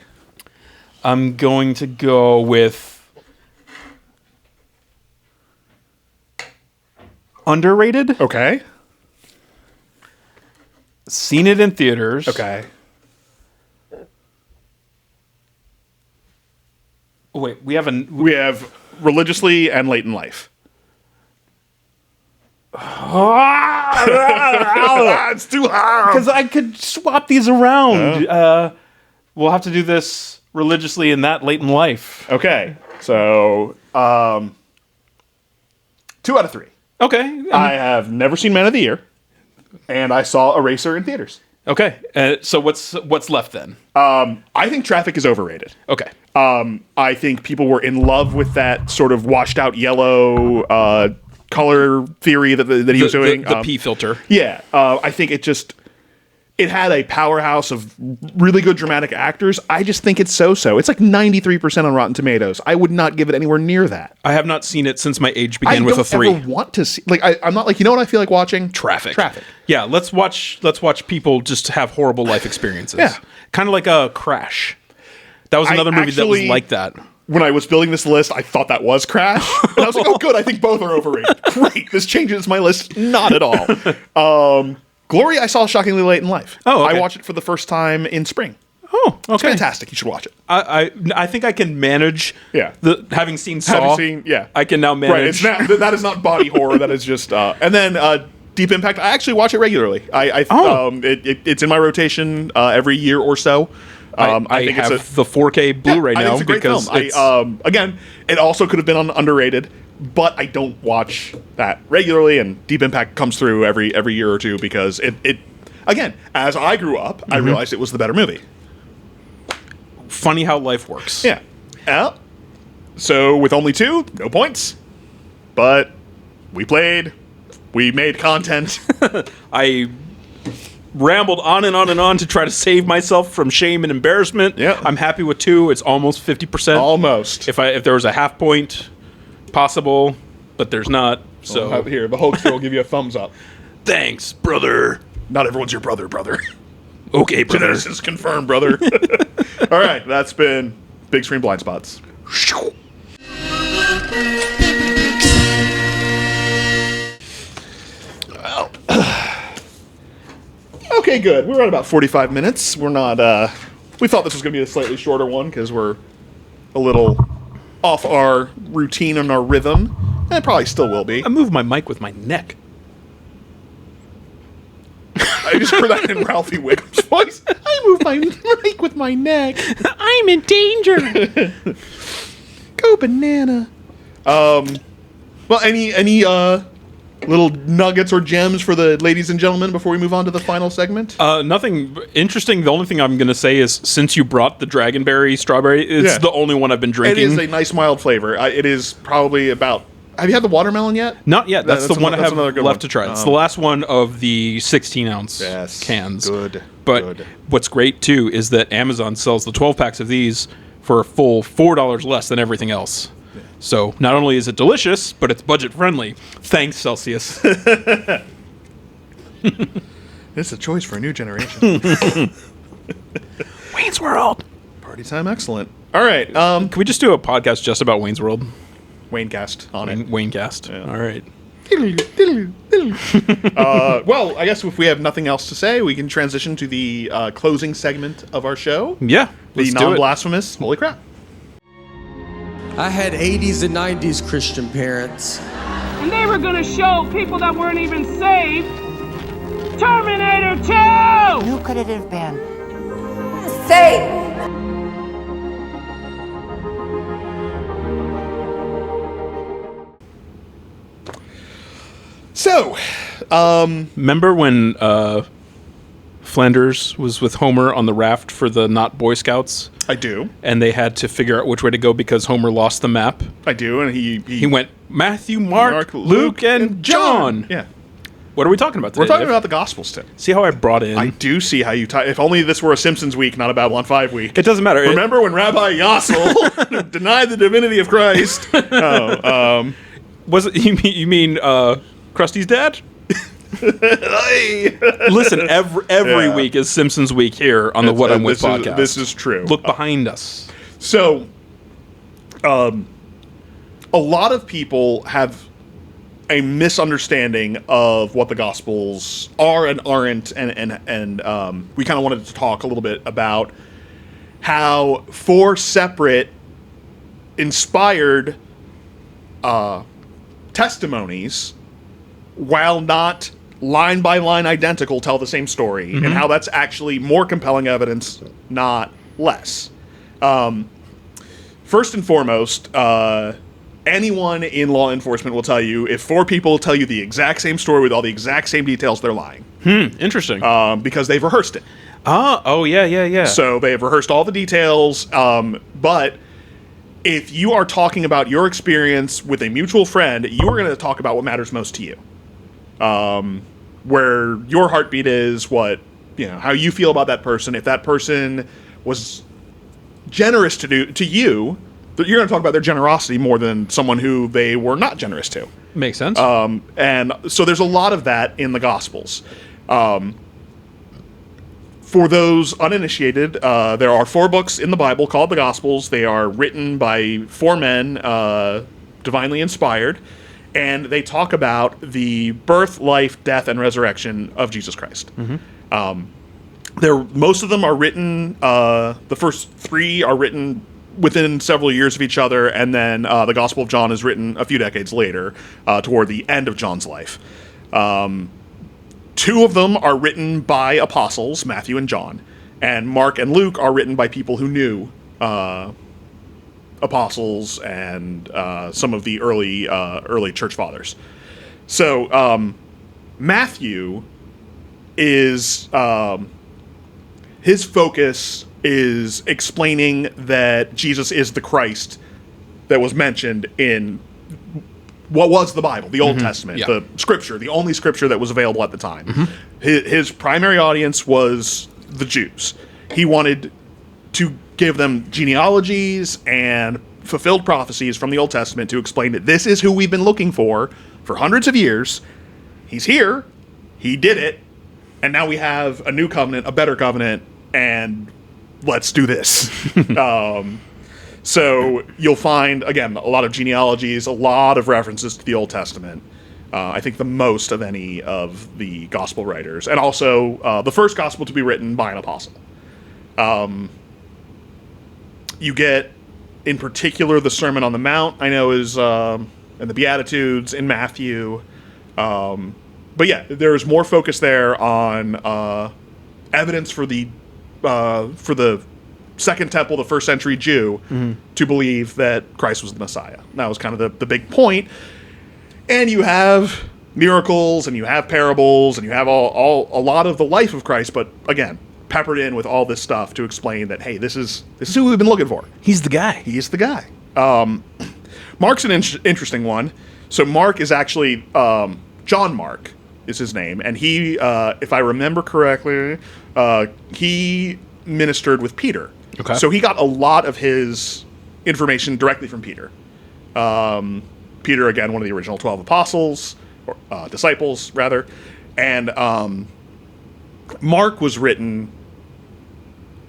I'm going to go with underrated. Okay. Seen it in theaters. Okay. Wait, we have Religiously and Late in Life. It's too hard. Because I could swap these around. We'll have to do this religiously and that Late in Life. Okay. So, 2 out of 3. Okay. I have never seen Man of the Year, and I saw Eraser in theaters. Okay. So what's left then? I think Traffic is overrated. Okay. I think people were in love with that sort of washed out yellow color theory that he was doing. The P filter. Yeah. I think it had a powerhouse of really good dramatic actors. I just think it's so-so. It's like 93% on Rotten Tomatoes. I would not give it anywhere near that. I have not seen it since my age began with a 3. I don't ever want to see... Like, I'm not like, you know what I feel like watching? Traffic. Traffic. Yeah, let's watch people just have horrible life experiences. Yeah. Kind of like a Crash. That was another movie that was like that. When I was building this list, I thought that was Crash. And I was like, oh, good, I think both are overrated. Great, this changes my list. Not at all. Glory, I saw shockingly late in life. Oh, okay. I watched it for the first time in spring. Oh, okay. It's fantastic. You should watch it. I think I can manage. Yeah. Having seen Saw. I can now manage. Right. That is not body horror. That is just. And then Deep Impact. I actually watch it regularly. It's in my rotation every year or so. I think have the 4K Blu-ray now because again, it also could have been on underrated. But I don't watch that regularly, and Deep Impact comes through every year or two because it again, as I grew up, I realized it was the better movie. Funny how life works. Yeah. So with only 2, no points. But we played, we made content. I rambled on and on and on to try to save myself from shame and embarrassment. Yeah. I'm happy with 2. It's almost 50%. Almost. If there was a half point possible, but there's not. So here, the Hulkster will give you a thumbs up. Thanks, brother. Not everyone's your brother. Okay, brother. Genesis confirmed, brother. All right, that's been Big Screen Blind Spots. Okay, good. We're at about 45 minutes. We're not. We thought this was going to be a slightly shorter one because we're a little off our routine and our rhythm. And it probably still will be. I move my mic with my neck. I just heard that in Ralphie Wiggum's voice. I move my mic with my neck. I'm in danger. Go banana. Well, any little nuggets or gems for the ladies and gentlemen before we move on to the final segment? Nothing interesting. The only thing I'm going to say is since you brought the Dragonberry Strawberry, it's the only one I've been drinking. It is a nice mild flavor. It is probably about... Have you had the watermelon yet? Not yet. That's the one I have left to try. It's the last one of the 16-ounce cans. Good. But what's great, too, is that Amazon sells the 12 packs of these for a full $4 less than everything else. So not only is it delicious, but it's budget friendly. Thanks, Celsius. It's a choice for a new generation. Wayne's World. Party time, excellent. All right. Can we just do a podcast just about Wayne's World? Waynecast on it. Waynecast. Yeah. All right. Well, I guess if we have nothing else to say, we can transition to the closing segment of our show. Yeah. The non-blasphemous. Holy crap. I had 80s and 90s Christian parents. And they were gonna show people that weren't even saved Terminator 2! Who could it have been? Satan! So, remember when Flanders was with Homer on the raft for the Not Boy Scouts? I do. And they had to figure out which way to go because Homer lost the map. I do, and he went Matthew, Mark, Luke, and John. Yeah. What are we talking about today? We're talking Dave? about the Gospels, Tim. See how I brought in? I do see how you tie. If only this were a Simpsons week, not a Babylon 5 week. It doesn't matter. Remember when Rabbi Yassel denied the divinity of Christ? Was it? You mean Krusty's dad? Listen, every week is Simpsons week here on the What I'm With podcast. This is true. Look behind us. So, a lot of people have a misunderstanding of what the Gospels are and aren't, and we kind of wanted to talk a little bit about how 4 separate inspired testimonies, while not line by line identical, tell the same story, and how that's actually more compelling evidence, not less. First and foremost, anyone in law enforcement will tell you if 4 people tell you the exact same story with all the exact same details, they're lying. Interesting. Because they've rehearsed it. Oh, yeah. So they have rehearsed all the details, but if you are talking about your experience with a mutual friend, you are going to talk about what matters most to you. Where your heartbeat is, how you feel about that person. If that person was generous to you, you're going to talk about their generosity more than someone who they were not generous to. Makes sense. And so there's a lot of that in the Gospels. For those uninitiated, there are 4 books in the Bible called the Gospels. They are written by 4 men, divinely inspired, and they talk about the birth, life, death, and resurrection of Jesus Christ. Most of them are written, the first 3 are written within several years of each other, and then the Gospel of John is written a few decades later, toward the end of John's life. 2 of them are written by apostles, Matthew and John, and Mark and Luke are written by people who knew apostles and some of the early church fathers. So Matthew is his focus is explaining that Jesus is the Christ that was mentioned in what was the Bible, the Old Testament, the Scripture, the only Scripture that was available at the time. His primary audience was the Jews. He wanted to give them genealogies and fulfilled prophecies from the Old Testament to explain that this is who we've been looking for hundreds of years. He's here. He did it. And now we have a new covenant, a better covenant, and let's do this. So you'll find, again, a lot of genealogies, a lot of references to the Old Testament. I think the most of any of the gospel writers. And also the first gospel to be written by an apostle. You get, in particular, the Sermon on the Mount, I know is, and the Beatitudes in Matthew. But yeah, there's more focus there on evidence for the Second Temple, the first century Jew, to believe that Christ was the Messiah. That was kind of the big point. And you have miracles, and you have parables, and you have a lot of the life of Christ, but again, peppered in with all this stuff to explain that, hey, this is who we've been looking for. He's the guy. He's the guy. Mark's an interesting one. So Mark is actually John Mark is his name, and he, if I remember correctly, he ministered with Peter. Okay. So he got a lot of his information directly from Peter. Peter, again, one of the original 12 apostles, or disciples, rather. And Mark was written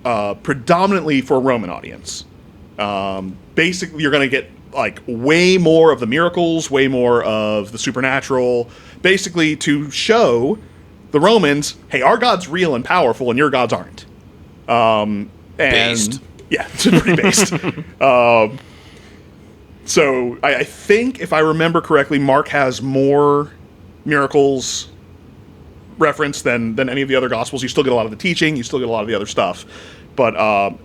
predominantly for a Roman audience. Basically, you're going to get way more of the miracles, way more of the supernatural, basically to show the Romans, hey, our God's real and powerful, and your gods aren't. Based. Yeah, it's pretty based. So I think, if I remember correctly, Mark has more miracles referenced than any of the other Gospels. You still get a lot of the teaching. You still get a lot of the other stuff. But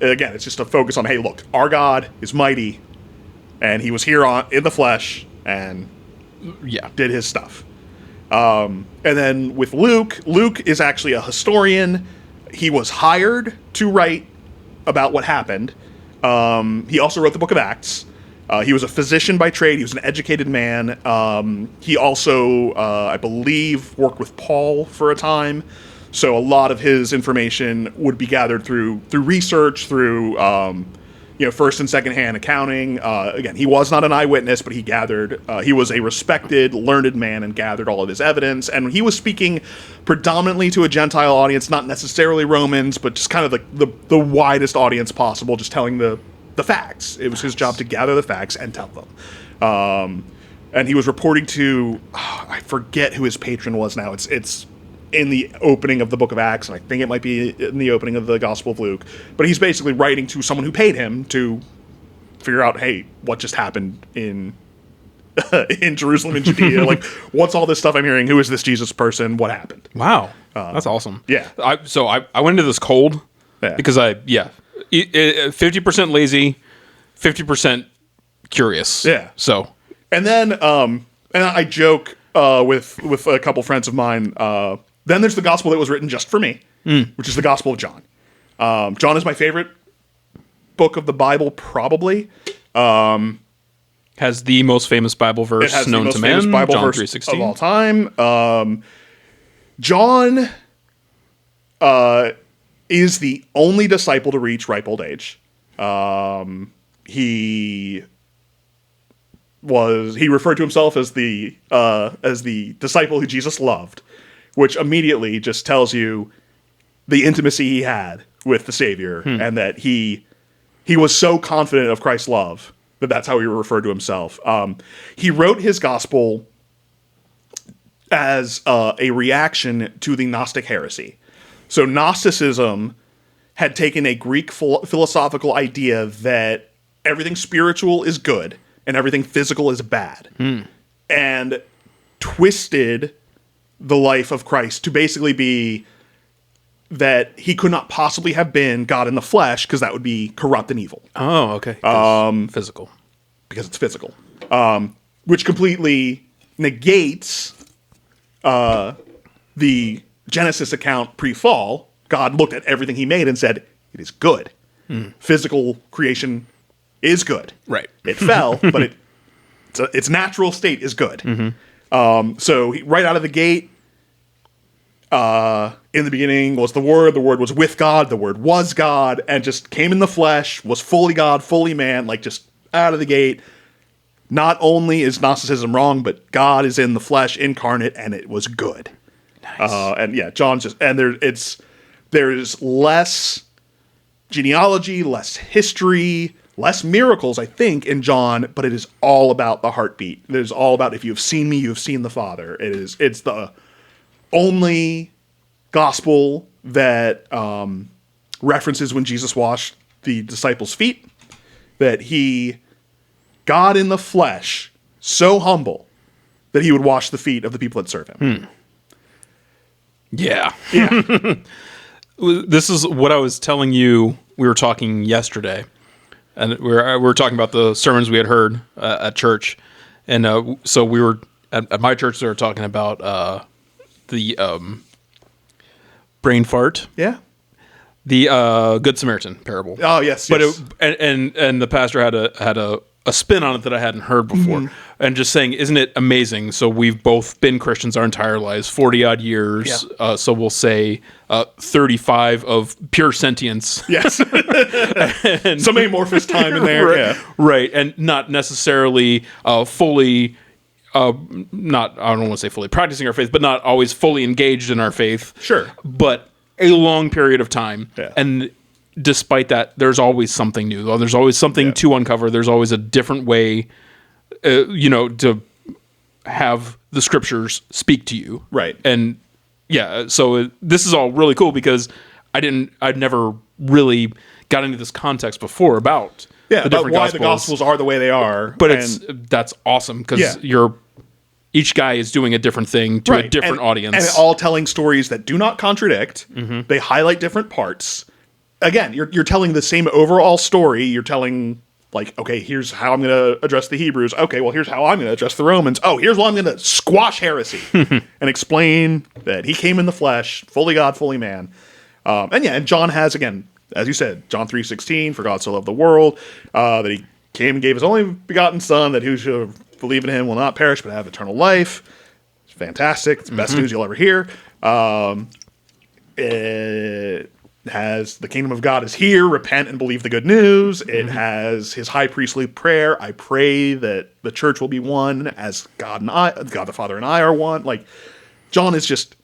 again, it's just a focus on, hey, look, our God is mighty, and he was here in the flesh and did his stuff. And then with Luke is actually a historian. He was hired to write about what happened. He also wrote the Book of Acts. He was a physician by trade. He was an educated man. He also, I believe, worked with Paul for a time. So a lot of his information would be gathered through research, through first and second hand accounting. Again, he was not an eyewitness, but he gathered. He was a respected, learned man and gathered all of his evidence. And he was speaking predominantly to a Gentile audience, not necessarily Romans, but just kind of the widest audience possible, just telling the facts. It was his job to gather the facts and tell them. And he was reporting to, I forget who his patron was now. It's in the opening of the Book of Acts, and I think it might be in the opening of the Gospel of Luke. But he's basically writing to someone who paid him to figure out, hey, what just happened in Jerusalem and Judea? Like, what's all this stuff I'm hearing? Who is this Jesus person? What happened? Wow, that's awesome. Yeah. I went into this cold because 50% lazy, 50% curious. Yeah. So, and then and I joke with a couple friends of mine. Then there's the gospel that was written just for me, which is the Gospel of John. John is my favorite book of the Bible, probably. Has the most famous Bible verse known to man, Bible John verse 3:16 of all time. John is the only disciple to reach ripe old age. He referred to himself as the disciple who Jesus loved, which immediately just tells you the intimacy he had with the Savior, and that he was so confident of Christ's love that that's how he referred to himself. He wrote his gospel as a reaction to the Gnostic heresy. So Gnosticism had taken a Greek philosophical idea that everything spiritual is good and everything physical is bad, and twisted the life of Christ to basically be that he could not possibly have been God in the flesh, because that would be corrupt and evil. Oh, okay. Physical. Because it's physical. Which completely negates the Genesis account pre-fall. God looked at everything he made and said, it is good. Physical creation is good. Right. It fell, but its natural state is good. So right out of the gate, in the beginning was the Word was with God, the Word was God, and just came in the flesh, was fully God, fully man, like just out of the gate. Not only is Gnosticism wrong, but God is in the flesh, incarnate, and it was good. Nice. And yeah, John's just, and there's less genealogy, less history, less miracles, I think, in John, but it is all about the heartbeat. It is all about, if you have seen me, you have seen the Father. It's the only gospel that references when Jesus washed the disciples' feet, that God in the flesh, so humble that he would wash the feet of the people that serve him. Yeah. Yeah. This is what I was telling you. We were talking yesterday, and we were talking about the sermons we had heard at church. And so we were at my church, they were talking about the brain fart. Yeah. The Good Samaritan parable. Oh, yes. But yes. And the pastor had a spin on it that I hadn't heard before, and just saying, isn't it amazing? So we've both been Christians our entire lives, 40 odd years. Yeah. So we'll say 35 of pure sentience. Yes. And some amorphous time in there. Right, yeah. Right. And not necessarily fully, not, I don't want to say fully practicing our faith, but not always fully engaged in our faith. Sure. But a long period of time. Yeah. And despite that, there's always something new. There's always something to uncover. There's always a different way, to have the scriptures speak to you. Right. And yeah, so this is all really cool because I'd never really got into this context before about the different why gospels. the gospels are the way they are. But that's awesome because each guy is doing a different thing to a different audience. And all telling stories that do not contradict. They highlight different parts. Again, you're telling the same overall story. You're telling, like, okay, here's how I'm going to address the Hebrews. Okay, well, here's how I'm going to address the Romans. Oh, here's why I'm going to squash heresy and explain that he came in the flesh, fully God, fully man. And John has, again, as you said, John 3:16, for God so loved the world, that he came and gave his only begotten son, that who should believe in him will not perish but have eternal life. It's fantastic. It's the best news you'll ever hear. It has the kingdom of God is here. Repent and believe the good news. It has his high priestly prayer. I pray that the church will be one as God the Father and I are one. Like, John is just,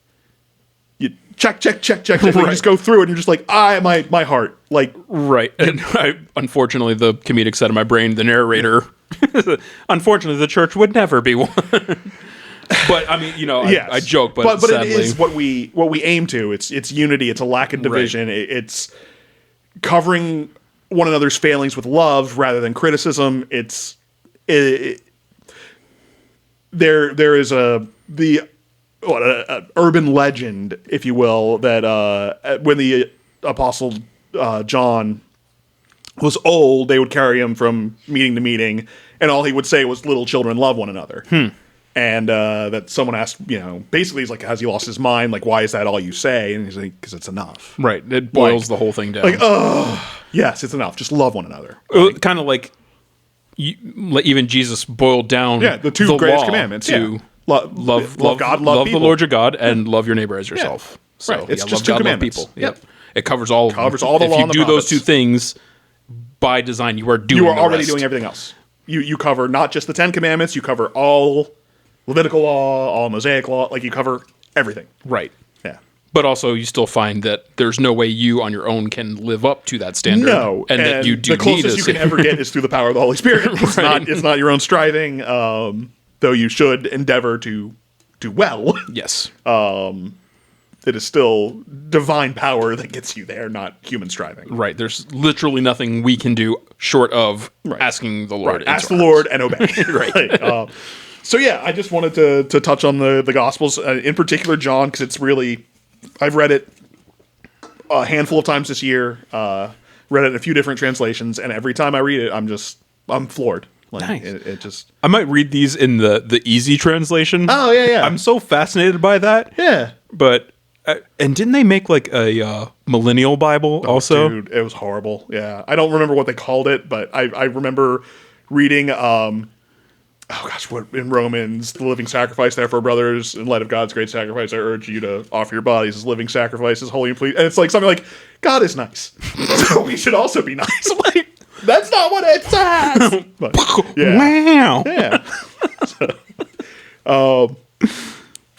you check. Right. You just go through it and you're just like, my heart. Like, right. And unfortunately, the comedic side of my brain, the narrator, unfortunately, the church would never be one. But I mean, yes. I joke, but sadly, it is what we aim to. It's unity. It's a lack of division. Right. It's covering one another's failings with love rather than criticism. There is an urban legend, if you will, that when the apostle John was old, they would carry him from meeting to meeting, and all he would say was, "Little children, love one another." And that someone asked, basically he's like, has he lost his mind? Like, why is that all you say? And he's like, because it's enough. Right. It boils the whole thing down. Like, yes, it's enough. Just love one another. Kind of like even Jesus boiled down the two greatest commandments to love God, love the Lord your God, and love your neighbor as yourself. So, right. It's just two commandments. Love people. Yep. It covers all of them. All the law and the prophets. If you do those two things, by design, you are already doing everything else. You cover not just the 10 commandments, you cover all Levitical law, all Mosaic law, like you cover everything. Right. Yeah. But also you still find that there's no way you on your own can live up to that standard. No. And that you do the closest you can ever get is through the power of the Holy Spirit. It's not your own striving, though you should endeavor to do well. Yes. It is still divine power that gets you there, not human striving. Right. There's literally nothing we can do short of asking the Lord. Right. Ask the Lord and obey. Right. So yeah, I just wanted to touch on the Gospels, in particular John, because it's really, I've read it a handful of times this year, read it in a few different translations, and every time I read it, I'm floored. Like, nice. It just. I might read these in the easy translation. Oh yeah. I'm so fascinated by that. Yeah. But and didn't they make like a millennial Bible also? Dude, it was horrible. Yeah, I don't remember what they called it, but I remember reading. What in Romans, the living sacrifice, therefore, brothers, in light of God's great sacrifice, I urge you to offer your bodies as living sacrifices, holy and pleasing. And it's like something like, God is nice, so we should also be nice. Like, that's not what it says. But, yeah. Wow.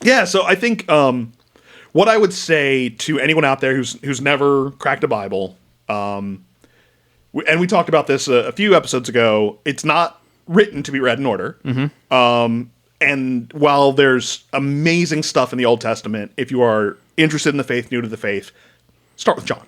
Yeah. So I think what I would say to anyone out there who's never cracked a Bible, and we talked about this a few episodes ago, it's not written to be read in order. And while there's amazing stuff in the Old Testament, if you are interested in the faith, new to the faith, start with John.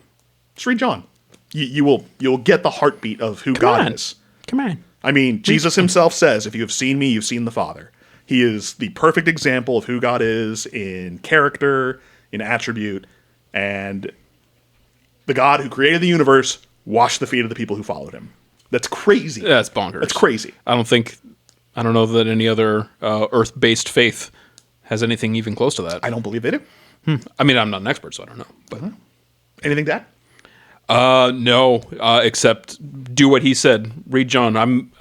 Just read John. You'll get the heartbeat of who God is. Come on. I mean, Jesus himself says, if you have seen me, you've seen the Father. He is the perfect example of who God is in character, in attribute, and the God who created the universe washed the feet of the people who followed him. That's crazy. Yeah, that's bonkers. That's crazy. I don't know that any other earth-based faith has anything even close to that. I don't believe they do. I mean, I'm not an expert, so I don't know. But anything to add? No, except do what he said. Read John. I'm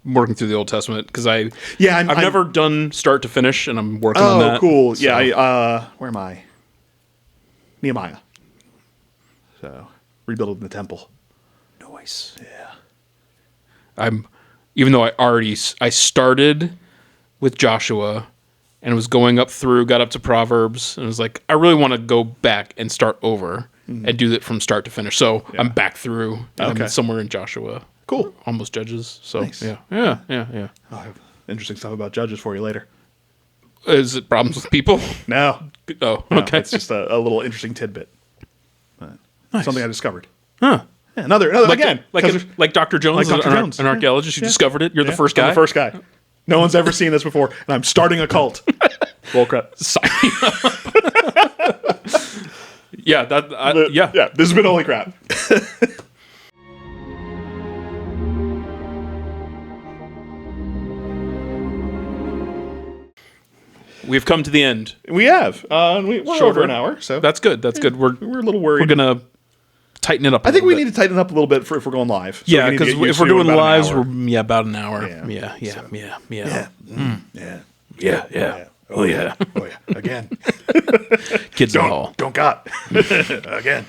working through the Old Testament because I've never done start to finish, and I'm working on that. Oh, cool. So. Yeah. Where am I? Nehemiah. So rebuilding the temple. Nice. Yeah. Even though I started with Joshua and was going up through, got up to Proverbs, and was like, I really want to go back and start over and do it from start to finish. So I'm back through. I'm somewhere in Joshua. Cool. Almost Judges. So nice. Yeah. I have interesting stuff about Judges for you later. Is it problems with people? No. Oh, no, okay. It's just a little interesting tidbit. Nice. Something I discovered. Huh. Yeah, another like again, like Dr. Jones, like Dr. Jones. An archaeologist. You discovered it. You're the first guy. I'm the first guy. No one's ever seen this before, and I'm starting a cult. Roll crap. Sign up. Yeah, this has been Holy Crap. we've come to the end. We have. We're over an hour, so that's good. That's good. We're a little worried. We're gonna tighten it up. I think we need to tighten it up a little bit if we're going live. So yeah, because if we're doing lives, we're about an hour. Yeah. Oh yeah. Again. Kids in the hall. Don't got. Again.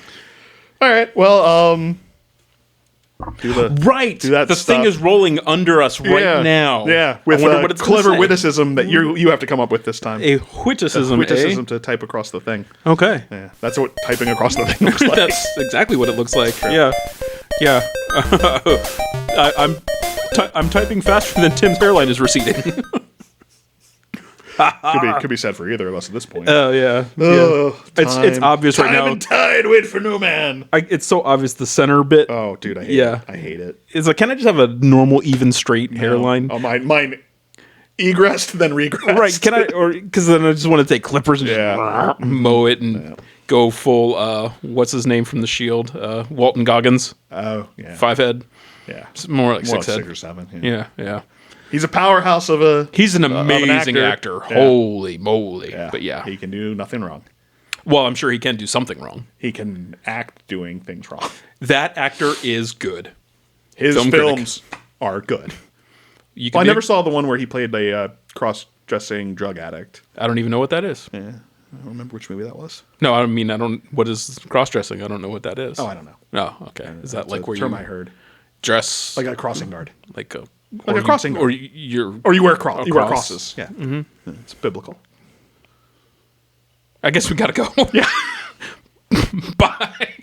All right. Well, do that the stuff. thing is rolling under us right now. Yeah, with a clever witticism that you have to come up with this time. A witticism, to type across the thing. Okay. Yeah, that's what typing across the thing looks like. That's exactly what it looks like. Yeah. I'm typing faster than Tim's hairline is receding. Could be said for either of us at this point. Oh yeah. It's obvious right now. Time and tide wait for no man. It's so obvious the center bit. Oh, dude, I hate it. I hate it. It's like, can I just have a normal, even, straight hairline? Oh, mine egressed then regressed. Right? Can I? Or because then I just want to take clippers and just mow it and go full. What's his name from The Shield? Walton Goggins. Oh yeah. 5 head. Yeah. It's more like 6 head. 6 or 7. Yeah. He's a powerhouse of a. He's an amazing actor. Yeah. Holy moly! Yeah. But yeah, he can do nothing wrong. Well, I'm sure he can do something wrong. He can act doing things wrong. That actor is good. His films are good. I never saw the one where he played a cross-dressing drug addict. I don't even know what that is. Yeah, I don't remember which movie that was. No, I mean, I don't. What is cross-dressing? I don't know what that is. Oh, I don't know. Oh, okay. Is that like where term you I heard dress like a crossing guard, like a crossing guard, or you wear crosses. Yeah, it's biblical. I guess we gotta go. Yeah. Bye.